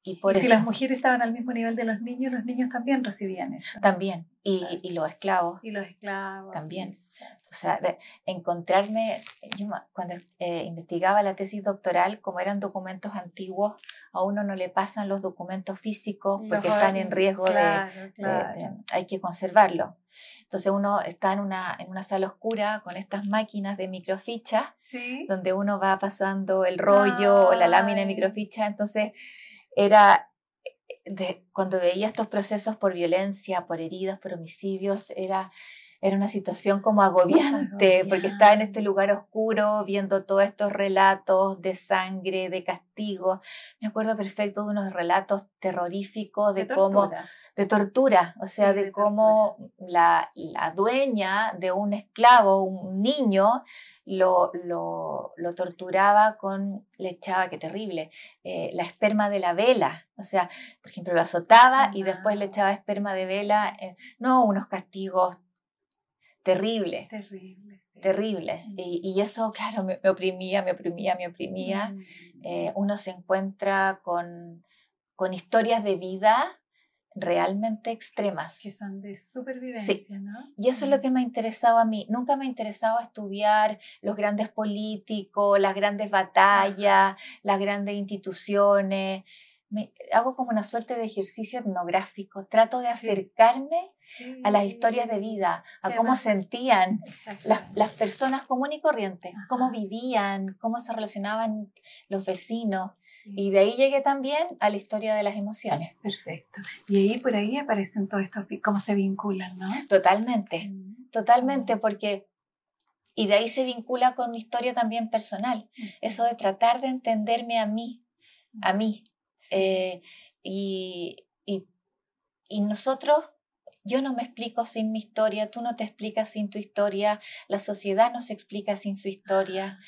Y si las mujeres estaban al mismo nivel de los niños también recibían eso. También. Y los esclavos. Y los esclavos. También. O sea, encontrarme, yo cuando investigaba la tesis doctoral, como eran documentos antiguos, a uno no le pasan los documentos físicos porque están en riesgo hay que conservarlo. Entonces uno está en una sala oscura con estas máquinas de microfichas, ¿sí? Donde uno va pasando el rollo o la lámina de microficha. Entonces era... cuando veía estos procesos por violencia, por heridas, por homicidios, era una situación como agobiante, porque estaba en este lugar oscuro viendo todos estos relatos de sangre, de castigo. Me acuerdo perfecto de unos relatos terroríficos de tortura, o sea, de cómo la dueña de un esclavo, un niño, lo torturaba le echaba, qué terrible, la esperma de la vela. O sea, por ejemplo, lo azotaba y después le echaba esperma de vela. Unos castigos terribles. Terribles. Y eso, claro, me oprimía. Uno se encuentra con historias de vida realmente extremas. Que son de supervivencia, sí. ¿no? Y eso es lo que me ha interesado a mí. Nunca me ha interesado estudiar los grandes políticos, las grandes batallas, las grandes instituciones. Hago como una suerte de ejercicio etnográfico. Trato de acercarme a las historias de vida, a cómo sentían las personas comunes y corrientes, cómo vivían, cómo se relacionaban los vecinos. Y de ahí llegué también a la historia de las emociones. Perfecto. Y ahí por ahí aparecen todos estos, cómo se vinculan, ¿no? Totalmente, porque... Y de ahí se vincula con mi historia también personal. Eso de tratar de entenderme a mí. Y nosotros, yo no me explico sin mi historia, tú no te explicas sin tu historia, la sociedad no se explica sin su historia.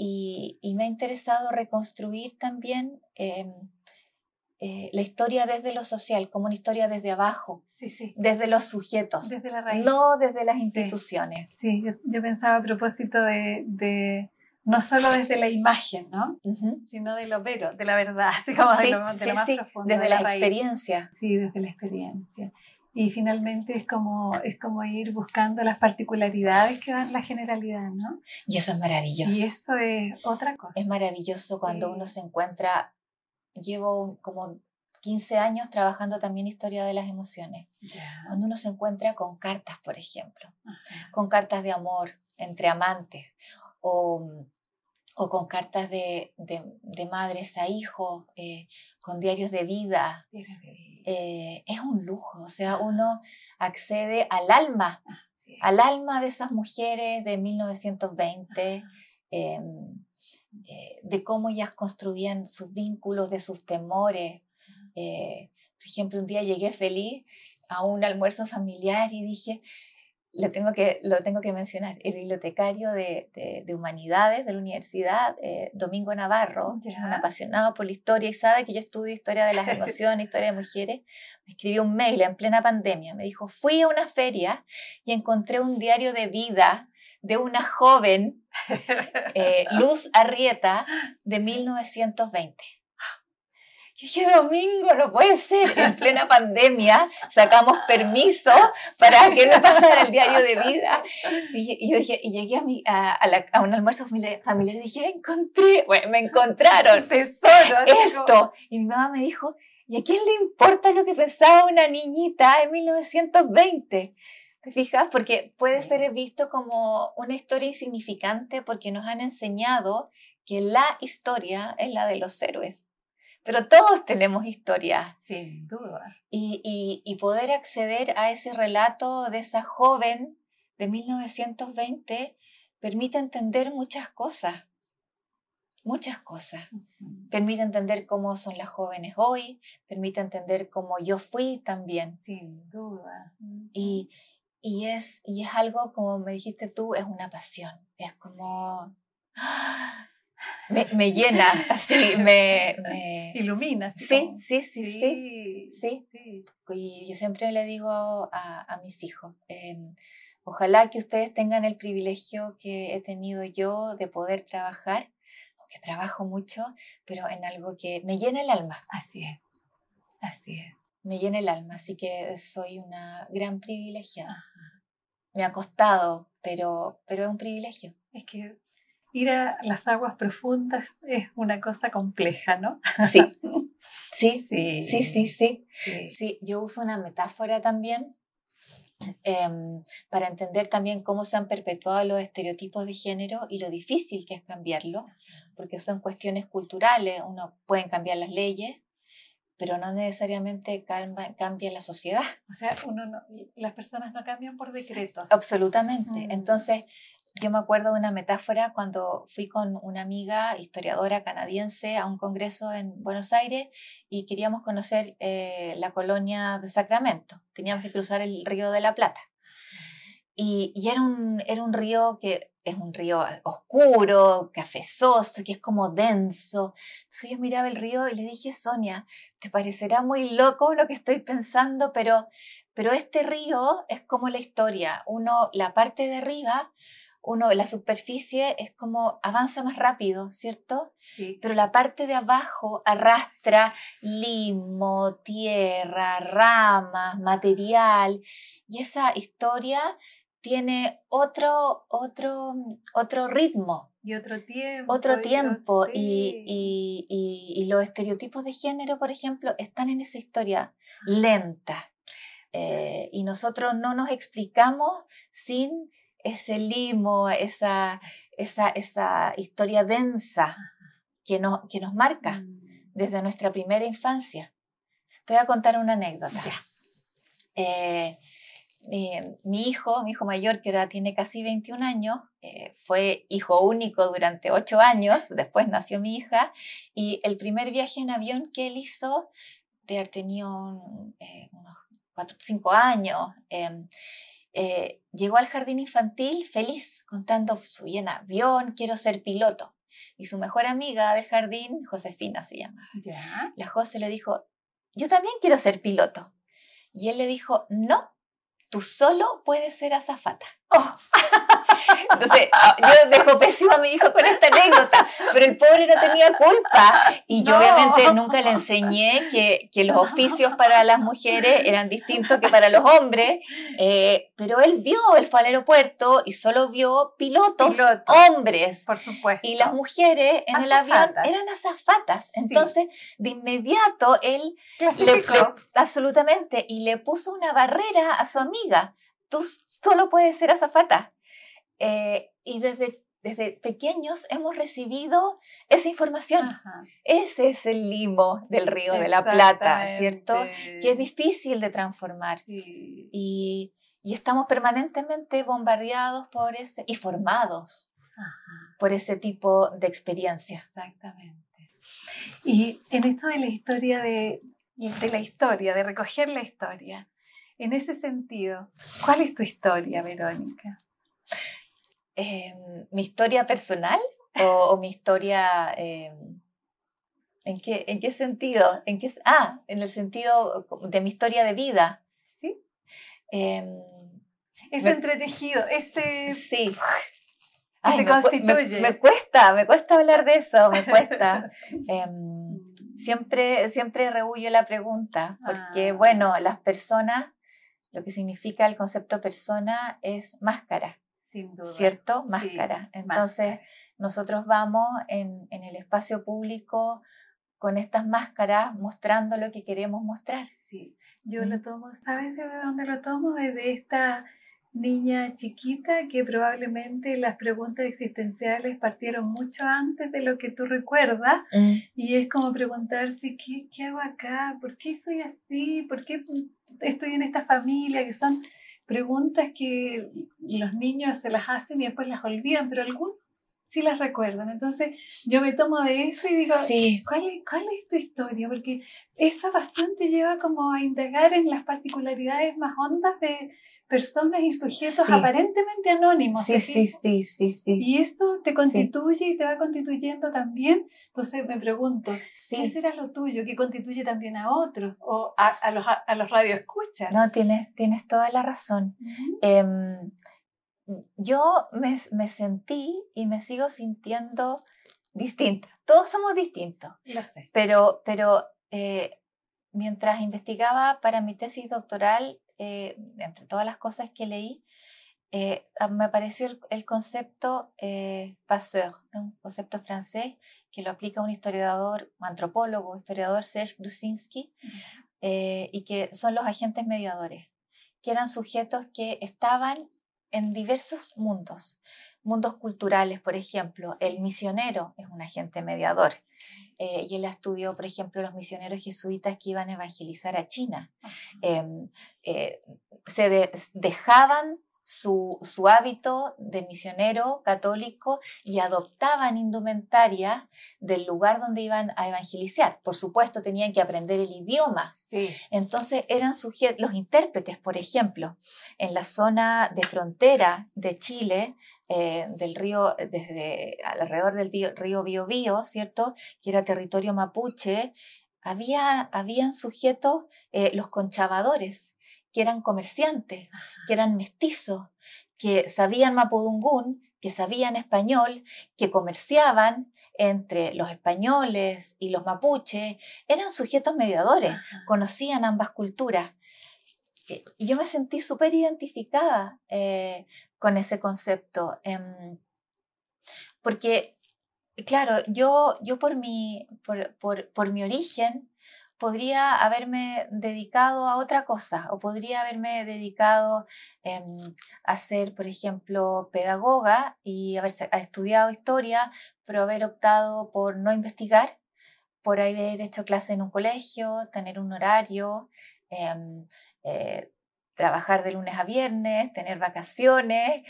Y me ha interesado reconstruir también la historia desde lo social, como una historia desde abajo, desde los sujetos, desde la raíz. No desde las instituciones. Sí, yo pensaba a propósito de no solo desde la imagen, ¿no? Sino de lo vero, de la verdad, así como de lo más profundo. Desde la experiencia. Sí, desde la experiencia. Y finalmente es como ir buscando las particularidades que dan la generalidad, ¿no? Y eso es maravilloso. Y eso es otra cosa. Es maravilloso cuando uno se encuentra, llevo como 15 años trabajando también historia de las emociones. Ya. Cuando uno se encuentra con cartas, por ejemplo, Ajá. con cartas de amor entre amantes, o con cartas de madres a hijos, con diarios de vida, es un lujo. O sea, uno accede al alma de esas mujeres de 1920, de cómo ellas construían sus vínculos, de sus temores. Por ejemplo, un día llegué feliz a un almuerzo familiar y dije, lo tengo que mencionar, el bibliotecario de Humanidades de la Universidad, Domingo Navarro, que es un apasionado por la historia y sabe que yo estudio historia de las emociones, historia de mujeres, me escribió un mail en plena pandemia, me dijo, fui a una feria y encontré un diario de vida de una joven, Luz Arrieta, de 1920. Yo dije, Domingo, no puede ser, en plena pandemia sacamos permiso para que no pasara el diario de vida. Y yo dije, y llegué a un almuerzo familiar y dije, me encontraron tesoro, esto. Y mi mamá me dijo, ¿y a quién le importa lo que pensaba una niñita en 1920? ¿Te fijas? Porque puede ser visto como una historia insignificante porque nos han enseñado que la historia es la de los héroes. Pero todos tenemos historias. Sin duda. Y poder acceder a ese relato de esa joven de 1920 permite entender muchas cosas. Muchas cosas. Permite entender cómo son las jóvenes hoy, permite entender cómo yo fui también. Sin duda. Y es algo, como me dijiste tú, es una pasión. Es como... Me llena, así, me ilumina. Sí. Sí. Y yo siempre le digo a mis hijos, ojalá que ustedes tengan el privilegio que he tenido yo de poder trabajar, aunque trabajo mucho, pero en algo que me llena el alma. Así es. Me llena el alma, así que soy una gran privilegiada. Ajá. Me ha costado, pero es un privilegio. Es que ir a las aguas profundas es una cosa compleja, ¿no? Sí. Yo uso una metáfora también para entender también cómo se han perpetuado los estereotipos de género y lo difícil que es cambiarlo, porque son cuestiones culturales. Uno puede cambiar las leyes, pero no necesariamente cambia la sociedad. O sea, las personas no cambian por decretos. Absolutamente. Entonces, yo me acuerdo de una metáfora cuando fui con una amiga historiadora canadiense a un congreso en Buenos Aires y queríamos conocer la colonia de Sacramento. Teníamos que cruzar el río de la Plata. Y era un río que es un río oscuro, cafezoso, que es como denso. Entonces yo miraba el río y le dije, Sonia, te parecerá muy loco lo que estoy pensando, pero este río es como la historia. La parte de arriba, la superficie es como avanza más rápido, ¿cierto? Sí. Pero la parte de abajo arrastra limo, tierra, ramas, material, y esa historia tiene otro ritmo. Y otro tiempo. Sí. Y los estereotipos de género, por ejemplo, están en esa historia lenta. Y nosotros no nos explicamos sin ese limo, esa historia densa que nos marca desde nuestra primera infancia. Te voy a contar una anécdota. Mi hijo mayor, que ahora tiene casi 21 años, fue hijo único durante 8 años, después nació mi hija, y el primer viaje en avión que él hizo, de haber tenido unos 4 o 5 años, llegó al jardín infantil feliz, contando, subí en avión, quiero ser piloto. Y su mejor amiga del jardín, Josefina se llama. ¿Ya? La Jose le dijo, yo también quiero ser piloto. Y él le dijo, no, tú solo puedes ser azafata. Oh. Entonces, yo dejo pésimo a mi hijo con esta anécdota, pero el pobre no tenía culpa. Y yo obviamente nunca le enseñé que los oficios para las mujeres eran distintos que para los hombres, pero él fue al aeropuerto y solo vio pilotos hombres. Por supuesto. Y las mujeres en el avión eran azafatas. Sí. Entonces, de inmediato, él absolutamente, y le puso una barrera a su amiga. Tú solo puedes ser azafata. Y desde pequeños hemos recibido esa información. Ajá. Ese es el limo del Río de la Plata, ¿cierto? Que es difícil de transformar. Sí. Y estamos permanentemente bombardeados por ese, y formados. Ajá. Por ese tipo de experiencia. Exactamente. Y en esto de la historia de recoger la historia, en ese sentido, ¿cuál es tu historia, Verónica? ¿Mi historia personal o mi historia... ¿En qué sentido? En el sentido de mi historia de vida. Sí. Ese entretejido, ese... Sí. Ay, constituye. Me cuesta hablar de eso, me cuesta. Siempre rehuyo la pregunta, porque bueno, las personas, lo que significa el concepto persona es máscara. Sin duda. ¿Cierto? Máscara. Sí, entonces, nosotros vamos en el espacio público con estas máscaras mostrando lo que queremos mostrar. Sí, yo lo tomo, ¿sabes de dónde lo tomo? Desde esta niña chiquita que probablemente las preguntas existenciales partieron mucho antes de lo que tú recuerdas, y es como preguntarse, ¿qué hago acá? ¿Por qué soy así? ¿Por qué estoy en esta familia? Que son preguntas que los niños se las hacen y después las olvidan, pero algunos sí las recuerdan. Entonces yo me tomo de eso y digo, sí. ¿Cuál es tu historia? Porque esa pasión te lleva como a indagar en las particularidades más hondas de personas y sujetos aparentemente anónimos. Sí. Y eso te constituye y te va constituyendo también. Entonces me pregunto, ¿qué será lo tuyo que constituye también a otros o a los radioescuchas? No, tienes toda la razón. Uh-huh. Yo me sentí y me sigo sintiendo distinta. Todos somos distintos. Lo sé. Pero mientras investigaba para mi tesis doctoral, entre todas las cosas que leí, me apareció el concepto passeur, un concepto francés que lo aplica un historiador, un antropólogo, historiador, Serge Grusinski, y que son los agentes mediadores, que eran sujetos que estaban en diversos mundos culturales, por ejemplo. El misionero es un agente mediador, y él estudió, por ejemplo, los misioneros jesuitas que iban a evangelizar a China. Dejaban su hábito de misionero católico y adoptaban indumentaria del lugar donde iban a evangelizar. Por supuesto, tenían que aprender el idioma. Sí. Entonces eran los intérpretes, por ejemplo, en la zona de frontera de Chile, del río, desde alrededor del río Biobío, ¿cierto?, que era territorio mapuche, habían sujetos, los conchavadores, que eran comerciantes, que eran mestizos, que sabían mapudungún, que sabían español, que comerciaban entre los españoles y los mapuches. Eran sujetos mediadores, conocían ambas culturas. Y yo me sentí súper identificada con ese concepto, porque, claro, yo por mi origen, podría haberme dedicado a otra cosa, o podría haberme dedicado a ser, por ejemplo, pedagoga y haber estudiado historia, pero haber optado por no investigar, por haber hecho clase en un colegio, tener un horario, trabajar de lunes a viernes, tener vacaciones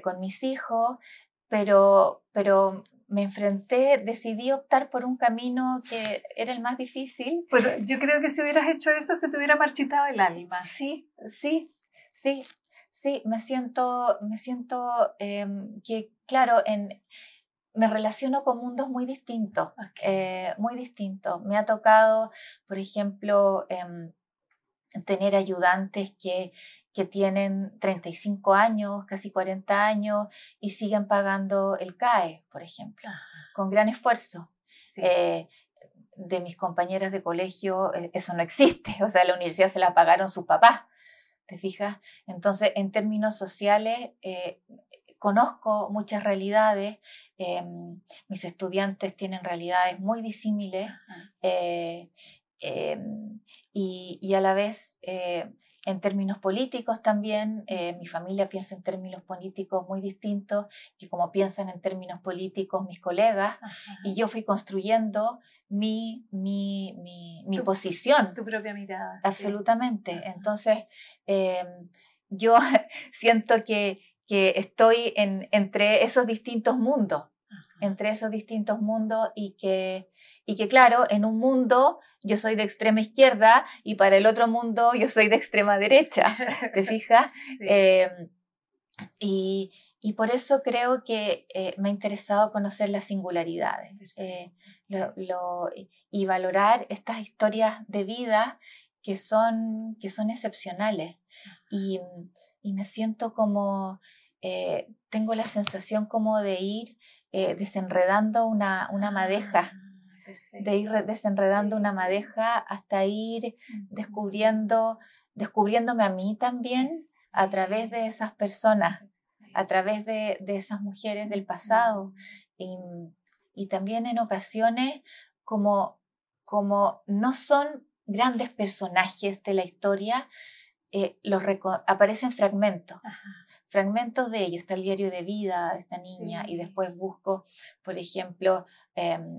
con mis hijos, pero me decidí optar por un camino que era el más difícil. Pero yo creo que si hubieras hecho eso se te hubiera marchitado el alma. Sí, me siento que, claro, me relaciono con mundos muy distintos, muy distintos. Me ha tocado, por ejemplo, tener ayudantes que que tienen 35 años, casi 40 años y siguen pagando el CAE, por ejemplo, con gran esfuerzo. Sí. De mis compañeras de colegio, eso no existe, o sea, la universidad se la pagaron sus papás, ¿te fijas? Entonces, en términos sociales, conozco muchas realidades, mis estudiantes tienen realidades muy disímiles y a la vez en términos políticos también, mi familia piensa en términos políticos muy distintos que como piensan en términos políticos mis colegas. Ajá. Y yo fui construyendo mi posición. Tu propia mirada. Absolutamente. Sí. Entonces, yo siento que estoy entre esos distintos mundos, y que claro, en un mundo yo soy de extrema izquierda y para el otro mundo yo soy de extrema derecha, ¿te fijas? Sí. Y por eso creo que me ha interesado conocer las singularidades y valorar estas historias de vida que son excepcionales. Y me siento como, tengo la sensación como de ir desenredando una madeja, de ir desenredando una madeja hasta ir descubriéndome a mí también a través de esas personas, a través de esas mujeres del pasado. Y también en ocasiones como no son grandes personajes de la historia, aparecen fragmentos. Ajá. Fragmentos de ellos. Está el diario de vida de esta niña, sí. Y después busco, por ejemplo,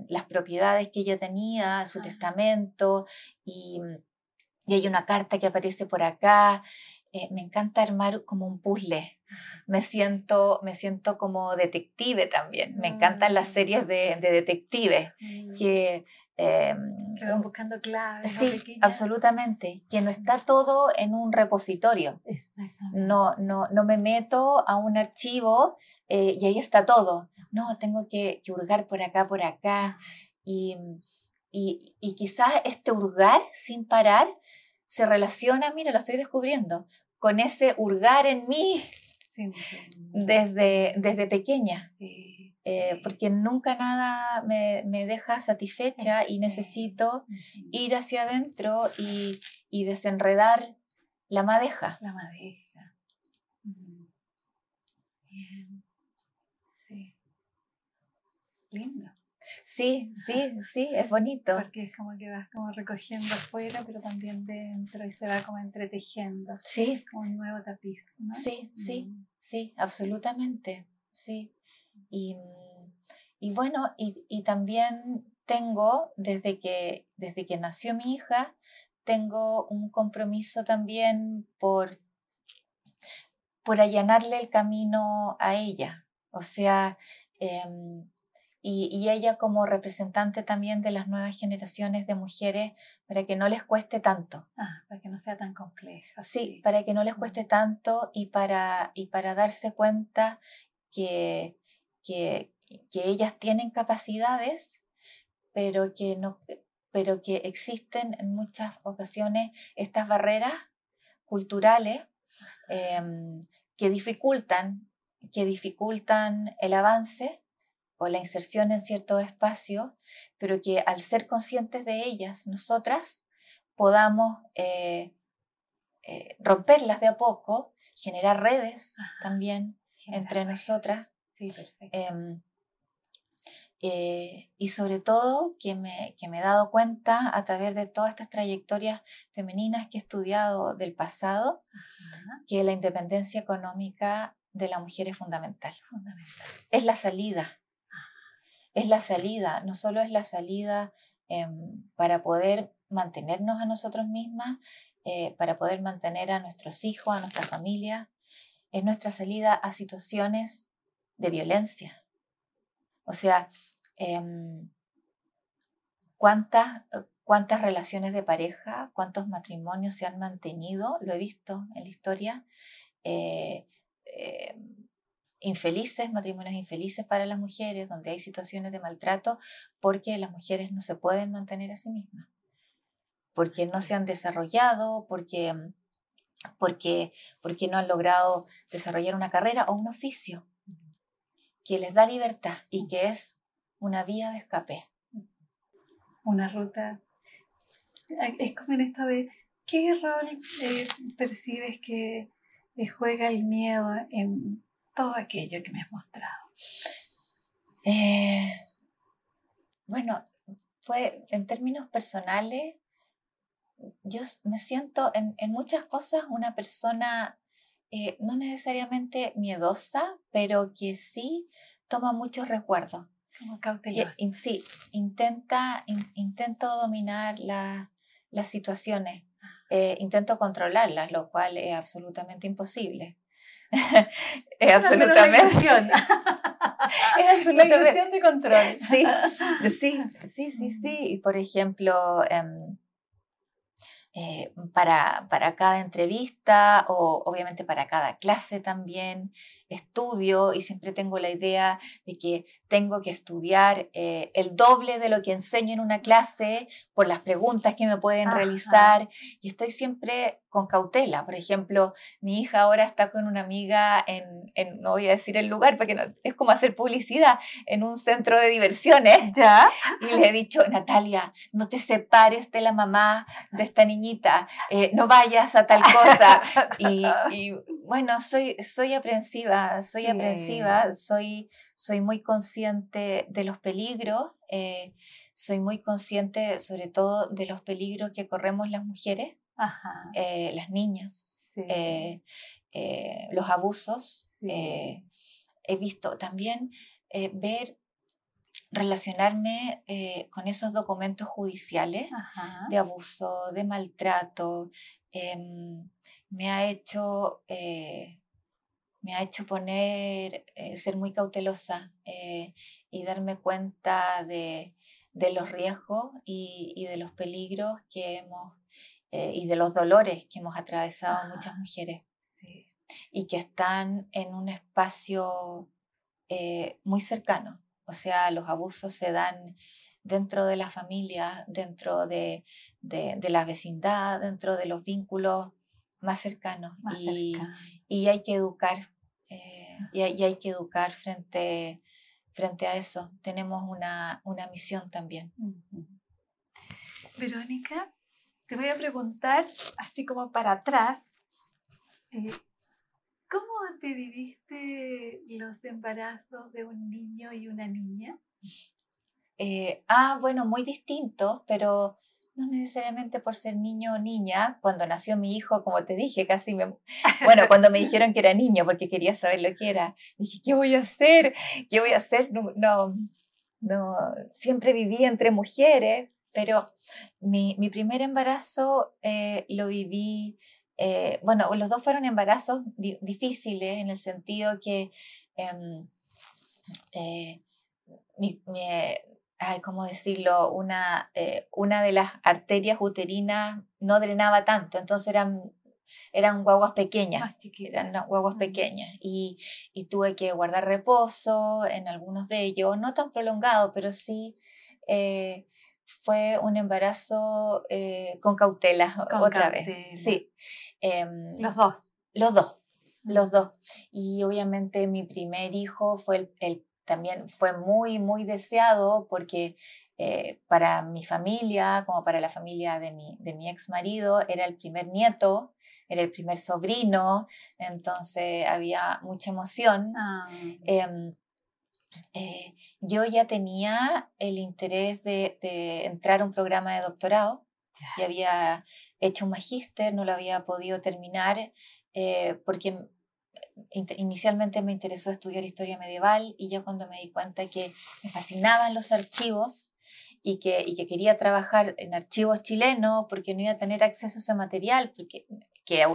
las propiedades que ella tenía, su testamento, y hay una carta que aparece por acá. Me encanta armar como un puzzle. Me siento como detective también. Me encantan las series de detectives que van buscando claves. Sí, absolutamente. Que no está todo en un repositorio. No me meto a un archivo y ahí está todo. No, tengo que hurgar por acá. Y quizás este hurgar sin parar se relaciona, mira, lo estoy descubriendo, con ese hurgar en mí desde pequeña. Porque nunca nada me deja satisfecha y necesito ir hacia adentro y desenredar la madeja. La madeja. Bien. Sí. Lindo. Sí, es bonito. Porque es como que vas como recogiendo afuera, pero también dentro y se va como entretejiendo. Sí. Como un nuevo tapiz, ¿no? Sí, absolutamente. Sí. Y bueno, y también tengo, desde que nació mi hija, tengo un compromiso también por allanarle el camino a ella. O sea, y ella como representante también de las nuevas generaciones de mujeres para que no les cueste tanto. Para que no sea tan compleja. Sí, para que no les cueste tanto y para darse cuenta que ellas tienen capacidades, pero que existen en muchas ocasiones estas barreras culturales que dificultan el avance o la inserción en ciertos espacios, pero que al ser conscientes de ellas, nosotras podamos romperlas de a poco, generar redes también entre nosotras. Sí, perfecto. Y sobre todo que me he dado cuenta a través de todas estas trayectorias femeninas que he estudiado del pasado, que la independencia económica de la mujer es fundamental. Es la salida. Es la salida, no solo es la salida para poder mantenernos a nosotros mismas, para poder mantener a nuestros hijos, a nuestra familia, es nuestra salida a situaciones de violencia. O sea, ¿cuántas relaciones de pareja, cuántos matrimonios se han mantenido? Lo he visto en la historia. Matrimonios infelices para las mujeres, donde hay situaciones de maltrato, porque las mujeres no se pueden mantener a sí mismas, porque no se han desarrollado, porque porque no han logrado desarrollar una carrera o un oficio que les da libertad y que es una vía de escape. Una ruta. Es como en esto de, ¿qué rol percibes que juega el miedo en todo aquello que me has mostrado? Bueno, pues en términos personales, yo me siento en muchas cosas una persona no necesariamente miedosa, pero que sí toma muchos recuerdos. Como cautelosa. Sí, intento dominar las situaciones, intento controlarlas, lo cual es absolutamente imposible. Es absolutamente... La ilusión. Es absolutamente... La ilusión de control. Sí. Y por ejemplo... para cada entrevista o obviamente para cada clase también estudio y siempre tengo la idea de que tengo que estudiar el doble de lo que enseño en una clase por las preguntas que me pueden realizar y estoy siempre con cautela. Por ejemplo, mi hija ahora está con una amiga no voy a decir el lugar porque no, es como hacer publicidad, en un centro de diversiones. ¿Ya? Y le he dicho, Natalia, no te separes de la mamá de esta niñita, no vayas a tal cosa. Y bueno, soy aprensiva, soy muy consciente de los peligros, soy muy consciente sobre todo de los peligros que corremos las mujeres, las niñas, los abusos. He visto también relacionarme con esos documentos judiciales de abuso, de maltrato, me ha hecho ser muy cautelosa y darme cuenta de los riesgos y de los peligros que hemos y de los dolores que hemos atravesado muchas mujeres y que están en un espacio muy cercano. O sea, los abusos se dan dentro de la familia, dentro de la vecindad, dentro de los vínculos más cercanos. Y hay que educar, y hay que educar frente a eso. Tenemos una misión también. Verónica, te voy a preguntar, así como para atrás, ¿cómo te viviste los embarazos de un niño y una niña? Bueno, muy distinto, pero no necesariamente por ser niño o niña. Cuando nació mi hijo, como te dije, bueno, cuando me dijeron que era niño, porque quería saber lo que era, dije, ¿qué voy a hacer? ¿Qué voy a hacer? No, siempre viví entre mujeres, pero mi primer embarazo lo viví, bueno, los dos fueron embarazos difíciles en el sentido que ¿cómo decirlo? Una de las arterias uterinas no drenaba tanto, entonces eran guaguas pequeñas, y tuve que guardar reposo en algunos de ellos, no tan prolongado, pero sí fue un embarazo con cautela, otra vez. Sí. Los dos. Y obviamente mi primer hijo fue también fue muy, muy deseado porque para mi familia, como para la familia de mi ex marido, era el primer nieto, era el primer sobrino, entonces había mucha emoción. Yo ya tenía el interés de entrar a un programa de doctorado, y había hecho un magíster, no lo había podido terminar porque inicialmente me interesó estudiar historia medieval y yo cuando me di cuenta que me fascinaban los archivos y que quería trabajar en archivos chilenos porque no iba a tener acceso a ese material que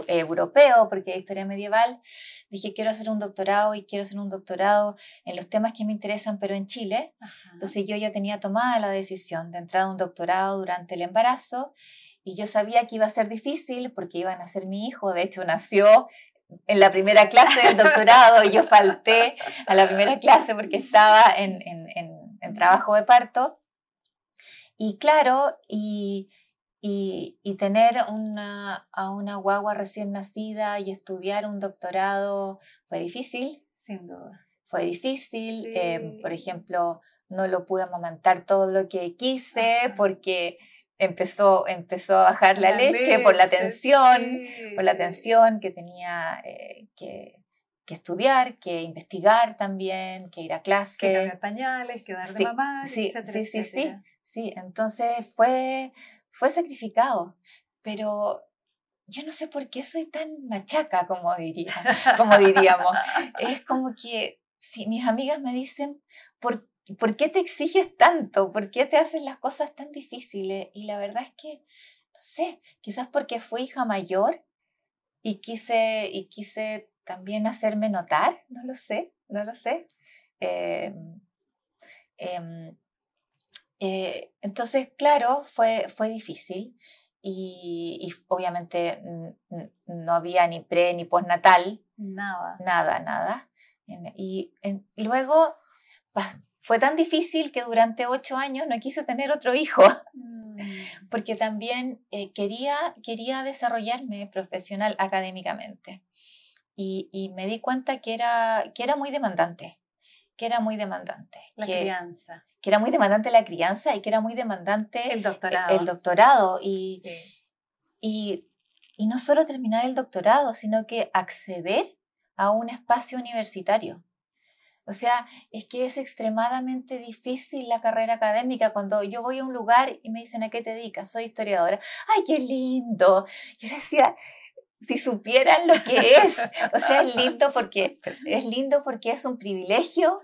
europeo, porque es historia medieval, dije quiero hacer un doctorado y quiero hacer un doctorado en los temas que me interesan pero en Chile. Entonces yo ya tenía tomada la decisión de entrar a un doctorado durante el embarazo y yo sabía que iba a ser difícil porque iba a nacer mi hijo, de hecho nació en la primera clase del doctorado y yo falté a la primera clase porque estaba en trabajo de parto. Y claro, y y tener a una guagua recién nacida y estudiar un doctorado fue difícil. Sin duda. Fue difícil. Sí. Por ejemplo, no lo pude amamantar todo lo que quise. Ajá. Porque empezó a bajar la leche por la tensión, sí. Por la tensión que tenía que estudiar, que investigar también, que ir a clase. Que cambiar pañales, que dar de mamar, etcétera, etcétera. Sí, entonces fue sacrificado, pero yo no sé por qué soy tan machaca, como diríamos. Es como que si mis amigas me dicen, ¿por qué te exiges tanto? ¿Por qué te haces las cosas tan difíciles? Y la verdad es que, no sé, quizás porque fui hija mayor y quise también hacerme notar, no lo sé. Entonces, claro, fue difícil y obviamente no había ni pre ni postnatal. Nada. Y luego fue tan difícil que durante 8 años no quise tener otro hijo, porque también quería desarrollarme profesional académicamente. Y me di cuenta que era muy demandante. La crianza. Que era muy demandante la crianza y que era muy demandante el doctorado. El doctorado. Sí. Y no solo terminar el doctorado, sino que acceder a un espacio universitario. O sea, es que es extremadamente difícil la carrera académica. Cuando yo voy a un lugar y me dicen, ¿a qué te dedicas? Soy historiadora. ¡Ay, qué lindo! Yo decía, si supieran lo que es. O sea, es lindo porque es un privilegio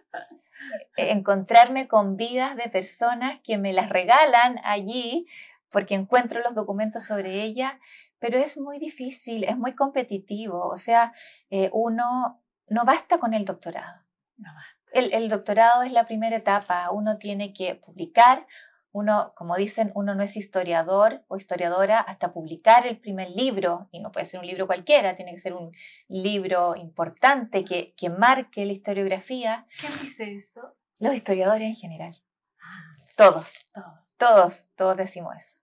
encontrarme con vidas de personas que me las regalan allí porque encuentro los documentos sobre ellas, pero es muy difícil, es muy competitivo. O sea, uno no basta con el doctorado. No basta. El doctorado es la primera etapa. Uno tiene que publicar. Uno, como dicen, uno no es historiador o historiadora hasta publicar el primer libro, y no puede ser un libro cualquiera, tiene que ser un libro importante que marque la historiografía. ¿Quién dice eso? Los historiadores en general. Todos decimos eso.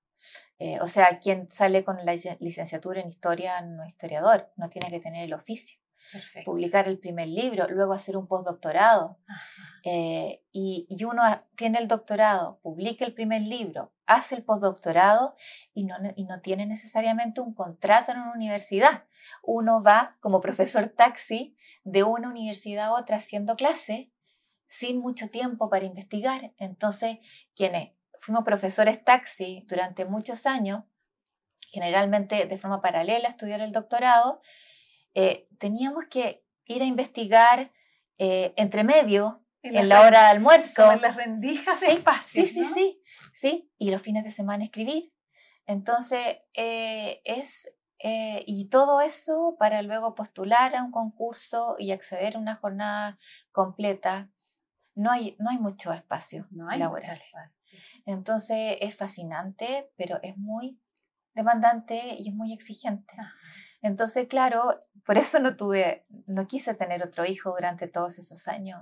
O sea, quien sale con la licenciatura en historia no es historiador, no tiene que tener el oficio. Perfecto. Publicar el primer libro, luego hacer un postdoctorado. Y uno tiene el doctorado, publica el primer libro, hace el postdoctorado y no tiene necesariamente un contrato en una universidad. Uno va como profesor taxi de una universidad a otra haciendo clase sin mucho tiempo para investigar. Entonces, quienes fuimos profesores taxi durante muchos años, generalmente de forma paralela a estudiar el doctorado, teníamos que ir a investigar entre medio, en la hora de almuerzo. Como en las rendijas de espacios, ¿no? Sí, y los fines de semana escribir. Entonces, y todo eso para luego postular a un concurso y acceder a una jornada completa. No hay mucho espacio laboral. Entonces, es fascinante, pero es muy demandante y es muy exigente. Ajá. Entonces, claro, por eso no quise tener otro hijo durante todos esos años,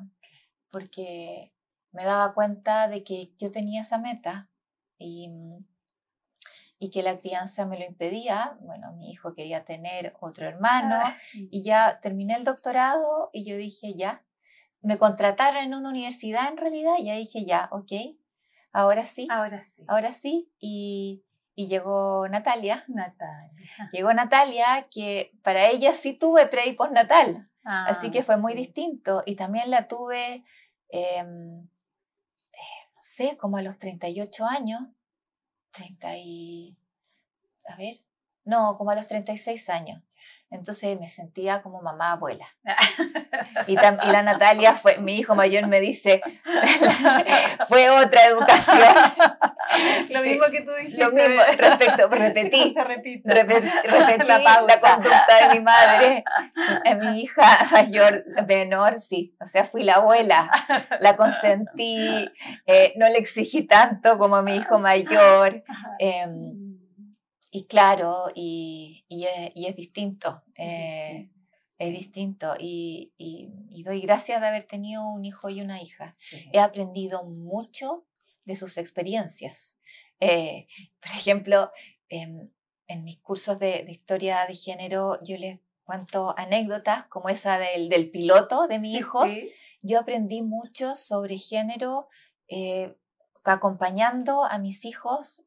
porque me daba cuenta de que yo tenía esa meta y que la crianza me lo impedía. Bueno, mi hijo quería tener otro hermano y ya terminé el doctorado y yo dije, ya, me contrataron en una universidad en realidad y ya dije, ya, ok, ahora sí. Y llegó Natalia. Llegó Natalia, que para ella sí tuve pre y postnatal. Así que fue muy distinto. Y también la tuve, no sé, como a los 38 años. Como a los 36 años. Entonces me sentía como mamá abuela. Y la Natalia mi hijo mayor me dice, fue otra educación. Lo mismo que tú dijiste. Lo mismo, repetí se repite. Repetí la conducta de mi madre. Mi hija menor, sí. O sea, fui la abuela, la consentí, no le exigí tanto como a mi hijo mayor. Y claro, y es distinto, es distinto. Y doy gracias de haber tenido un hijo y una hija. Sí. He aprendido mucho de sus experiencias. Por ejemplo, en mis cursos de historia de género yo les cuento anécdotas como esa del piloto de mi hijo. Sí. Yo aprendí mucho sobre género acompañando a mis hijos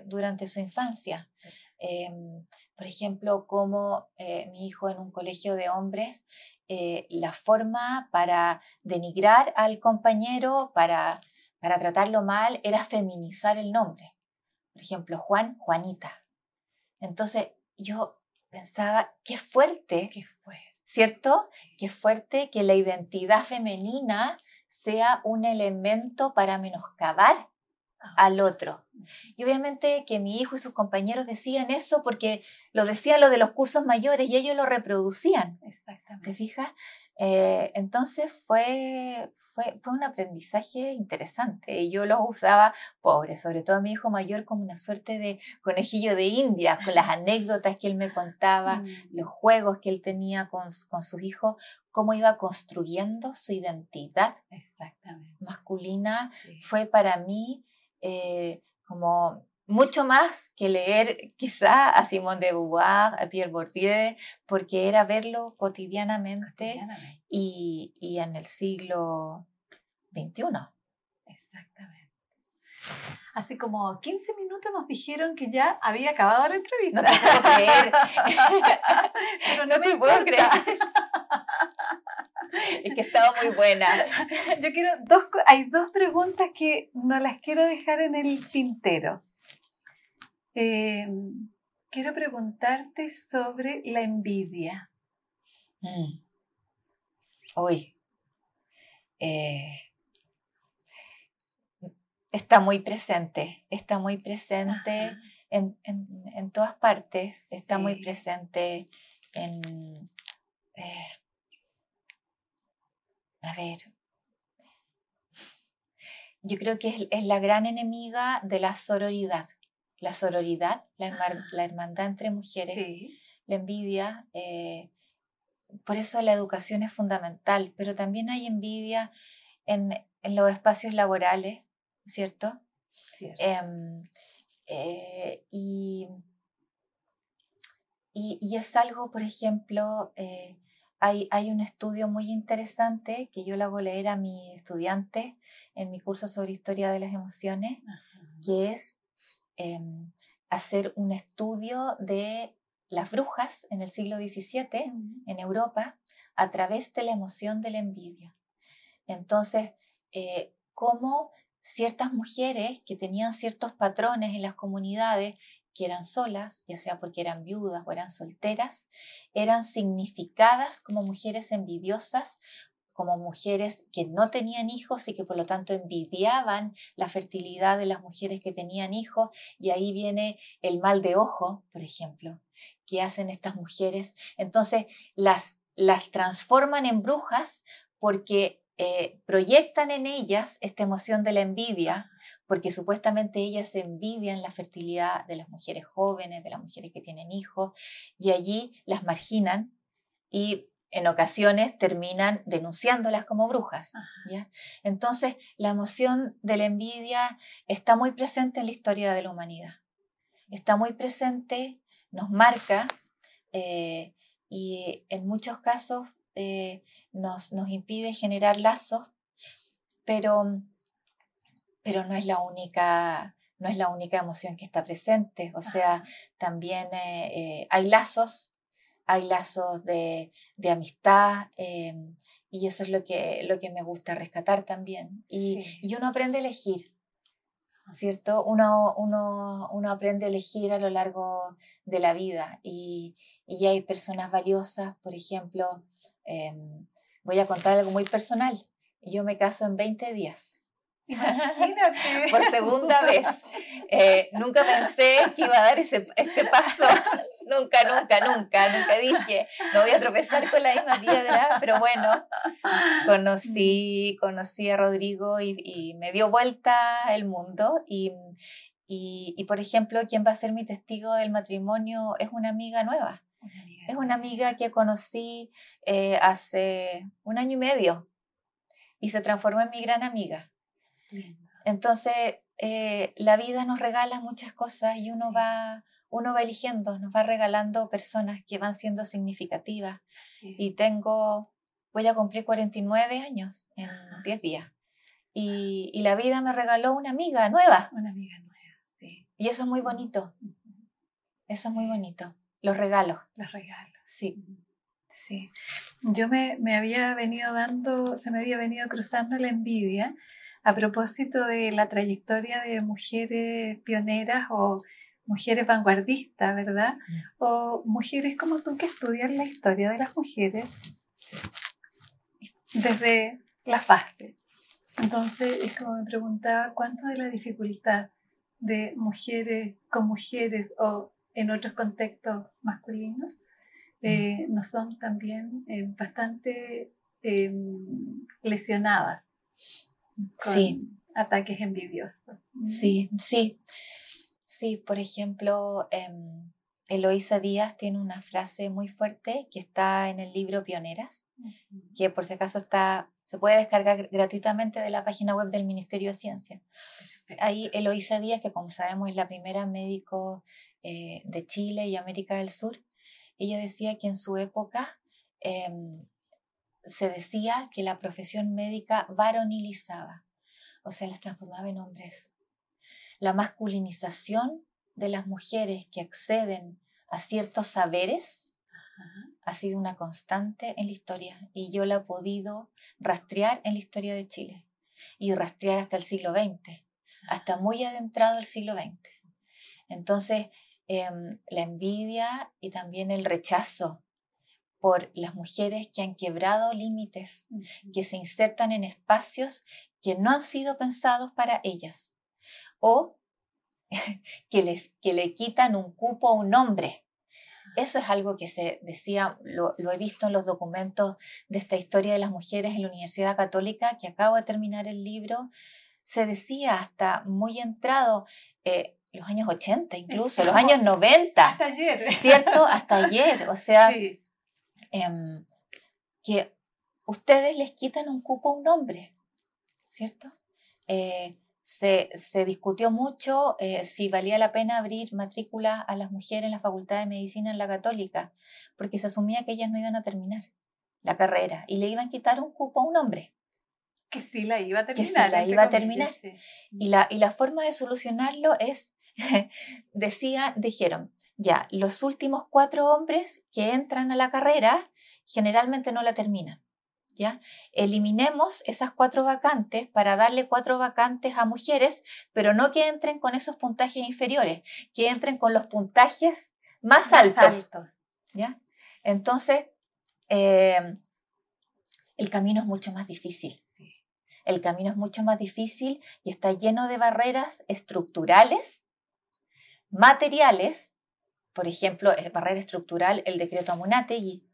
durante su infancia. Por ejemplo, como mi hijo en un colegio de hombres, la forma para denigrar al compañero, para tratarlo mal, era feminizar el nombre. Por ejemplo, Juan, Juanita. Entonces yo pensaba, qué fuerte, ¿cierto? Sí. Qué fuerte que la identidad femenina sea un elemento para menoscabar al otro. Y obviamente que mi hijo y sus compañeros decían eso porque lo decían lo de los cursos mayores y ellos lo reproducían. Exactamente. ¿Te fijas? Entonces fue un aprendizaje interesante y yo lo usaba, pobre, sobre todo mi hijo mayor, como una suerte de conejillo de India, con las anécdotas que él me contaba, los juegos que él tenía con sus hijos, cómo iba construyendo su identidad masculina. Sí. Fue para mí como mucho más que leer quizá a Simone de Beauvoir, a Pierre Bourdieu, porque era verlo cotidianamente. Y en el siglo XXI. Exactamente. Así como 15 minutos nos dijeron que ya había acabado la entrevista. No te puedo creer. Pero no te puedo creer. Es que estaba muy buena. Yo quiero hay dos preguntas que no las quiero dejar en el tintero. Quiero preguntarte sobre la envidia. Uy. Está muy presente en todas partes, está muy presente en... a ver, yo creo que es la gran enemiga de la sororidad. La sororidad, la hermandad entre mujeres, Sí. la envidia, por eso la educación es fundamental, pero también hay envidia en los espacios laborales, ¿cierto? Cierto. Y es algo, por ejemplo, hay un estudio muy interesante que yo le hago leer a mis estudiantes en mi curso sobre historia de las emociones, que es hacer un estudio de las brujas en el siglo XVII en Europa a través de la emoción de la envidia. Entonces, cómo ciertas mujeres que tenían ciertos patrones en las comunidades, que eran solas, ya sea porque eran viudas o eran solteras, eran significadas como mujeres envidiosas, como mujeres que no tenían hijos y que por lo tanto envidiaban la fertilidad de las mujeres que tenían hijos. Y ahí viene el mal de ojo, por ejemplo, que hacen estas mujeres. Entonces las transforman en brujas porque proyectan en ellas esta emoción de la envidia, porque supuestamente ellas envidian la fertilidad de las mujeres jóvenes, de las mujeres que tienen hijos, y allí las marginan y en ocasiones terminan denunciándolas como brujas, ¿ya? Entonces, la emoción de la envidia está muy presente en la historia de la humanidad. Está muy presente, nos marca y en muchos casos nos impide generar lazos, pero no es la única emoción que está presente. O sea, también hay lazos de amistad, y eso es lo que me gusta rescatar también. Y uno aprende a elegir, ¿cierto? Uno aprende a elegir a lo largo de la vida y hay personas valiosas. Por ejemplo, voy a contar algo muy personal. Yo me caso en 20 días. Imagínate. Por segunda vez. Nunca pensé que iba a dar este paso. Nunca dije, no voy a tropezar con la misma piedra, pero bueno, conocí a Rodrigo y me dio vuelta el mundo y por ejemplo, quien va a ser mi testigo del matrimonio es una amiga nueva. Es una amiga que conocí hace 1 año y medio y se transformó en mi gran amiga. Entonces, la vida nos regala muchas cosas y uno va uno va eligiendo, nos va regalando personas que van siendo significativas. Sí. Y voy a cumplir 49 años en 10 días. Y la vida me regaló una amiga nueva. Una amiga nueva, sí. Y eso es muy bonito. Ujú. Eso es muy bonito. Los regalos. Los regalos. Sí. Sí. Yo me había venido se me había venido cruzando la envidia a propósito de la trayectoria de mujeres pioneras o mujeres vanguardistas, ¿verdad? O mujeres como tú que estudian la historia de las mujeres desde la base. Entonces, es como me preguntaba cuánto de la dificultad de mujeres con mujeres o en otros contextos masculinos no son también bastante lesionadas con Sí. ataques envidiosos. Sí, sí. Sí, por ejemplo, Eloísa Díaz tiene una frase muy fuerte que está en el libro Pioneras, que por si acaso se puede descargar gratuitamente de la página web del Ministerio de Ciencia. Ahí Eloísa Díaz, que como sabemos es la primera médico de Chile y América del Sur, ella decía que en su época se decía que la profesión médica varonilizaba, o sea, las transformaba en hombres. La masculinización de las mujeres que acceden a ciertos saberes ha sido una constante en la historia y yo la he podido rastrear en la historia de Chile y rastrear hasta el siglo XX, hasta muy adentrado el siglo XX. Entonces, la envidia y también el rechazo por las mujeres que han quebrado límites, que se insertan en espacios que no han sido pensados para ellas, o que le quitan un cupo a un hombre. Eso es algo que se decía, lo he visto en los documentos de esta historia de las mujeres en la Universidad Católica, que acabo de terminar el libro. Se decía hasta muy entrado, los años 80 incluso, los años 90. Hasta ayer. ¿Cierto? Hasta ayer. O sea, sí. Que ustedes les quitan un cupo a un hombre, ¿cierto? Se discutió mucho si valía la pena abrir matrícula a las mujeres en la Facultad de Medicina en la Católica, porque se asumía que ellas no iban a terminar la carrera y le iban a quitar un cupo a un hombre. Que sí la iba a terminar. Que sí la iba a terminar. Sí. Y la forma de solucionarlo es, dijeron, ya, los últimos 4 hombres que entran a la carrera generalmente no la terminan. ¿Ya? Eliminemos esas 4 vacantes para darle 4 vacantes a mujeres, pero no que entren con esos puntajes inferiores, que entren con los puntajes más altos. ¿Ya? Entonces, el camino es mucho más difícil. El camino es mucho más difícil y está lleno de barreras estructurales, materiales. Por ejemplo, barrera estructural, el decreto Amunátegui,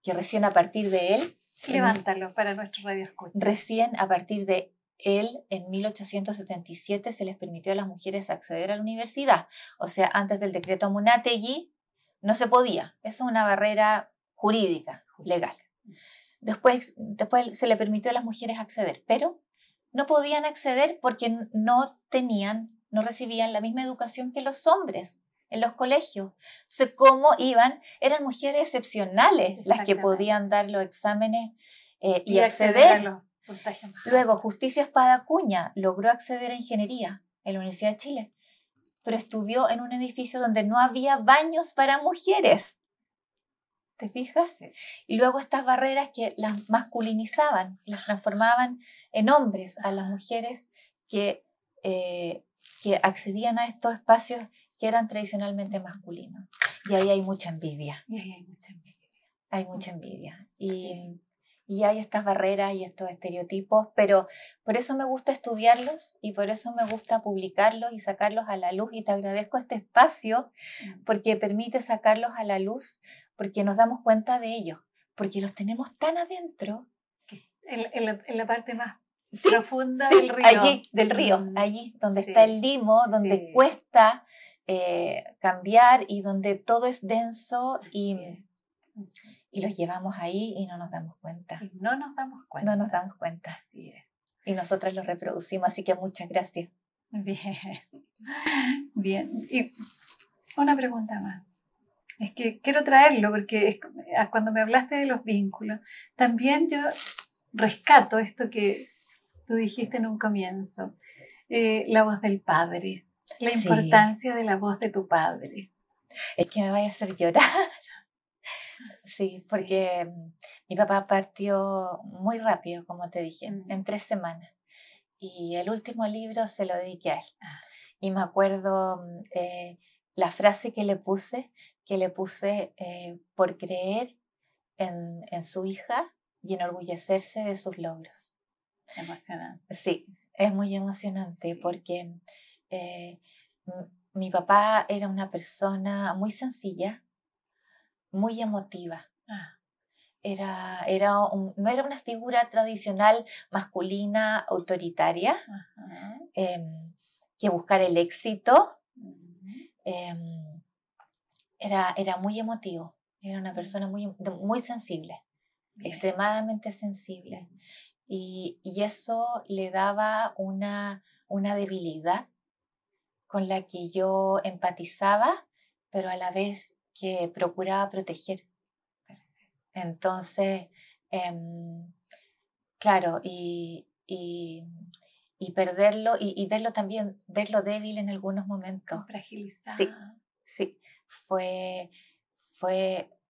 que recién a partir de él... Levántalo para nuestro radio escucha. Recién a partir de él, en 1877, se les permitió a las mujeres acceder a la universidad. O sea, antes del decreto Amunátegui no se podía. Eso es una barrera jurídica, legal. Después se le permitió a las mujeres acceder, pero no podían acceder porque no recibían la misma educación que los hombres en los colegios. Entonces, ¿cómo iban? Eran mujeres excepcionales las que podían dar los exámenes y acceder. Luego, Justicia Espada Acuña logró acceder a ingeniería en la Universidad de Chile, pero estudió en un edificio donde no había baños para mujeres. ¿Te fijas? Sí. Y luego estas barreras que las masculinizaban, las transformaban en hombres a las mujeres que accedían a estos espacios que eran tradicionalmente masculinos. Y ahí hay mucha envidia. Hay mucha envidia. Y hay estas barreras y estos estereotipos, pero por eso me gusta estudiarlos y por eso me gusta publicarlos y sacarlos a la luz. Y te agradezco este espacio porque permite sacarlos a la luz, porque nos damos cuenta de ellos, porque los tenemos tan adentro. En la parte más profunda del río. Allí, del río, allí donde está el limo, donde cuesta cambiar y donde todo es denso y los llevamos ahí y no nos damos cuenta. No nos damos cuenta. Así es. Y nosotras los reproducimos, así que muchas gracias. Bien. Y Una pregunta más. Es que quiero traerlo porque cuando me hablaste de los vínculos, también yo rescato esto que tú dijiste en un comienzo, la voz del padre, la Sí. importancia de la voz de tu padre. Es que me vaya a hacer llorar. Sí, porque mi papá partió muy rápido, como te dije, en 3 semanas. Y el último libro se lo dediqué a él. Y me acuerdo la frase que le puse por creer en su hija y enorgullecerse de sus logros. Emocionante. Sí, es muy emocionante porque mi papá era una persona muy sencilla, muy emotiva. No era una figura tradicional masculina autoritaria que buscara el éxito. Era muy emotivo, era una persona muy sensible, extremadamente sensible. Y eso le daba una debilidad con la que yo empatizaba, pero a la vez que procuraba proteger. Entonces, claro, y perderlo y verlo también, verlo débil en algunos momentos. Fragilizado. Sí,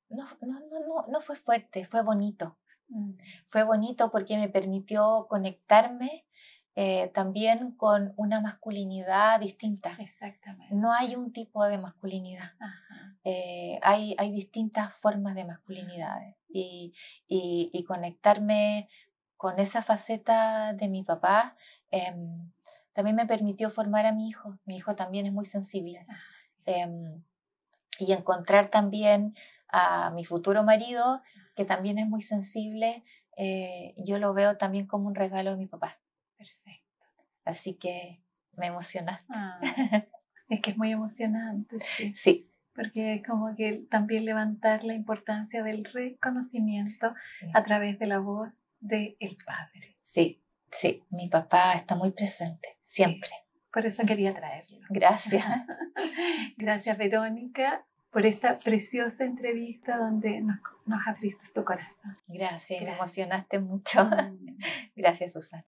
no fue fuerte, fue bonito. Fue bonito porque me permitió conectarme también con una masculinidad distinta. Exactamente. No hay un tipo de masculinidad. Hay distintas formas de masculinidades y conectarme con esa faceta de mi papá también me permitió formar a mi hijo. Mi hijo también es muy sensible. Y encontrar también a mi futuro marido, que también es muy sensible, yo lo veo también como un regalo de mi papá. Perfecto. Así que me emocionaste. Es que es muy emocionante, sí. Sí. Porque es como que también levantar la importancia del reconocimiento a través de la voz del padre. Sí, mi papá está muy presente, siempre. Sí, por eso quería traerlo. Gracias. Gracias, Verónica, por esta preciosa entrevista donde nos abriste tu corazón. Gracias, me emocionaste mucho. Gracias, Susana.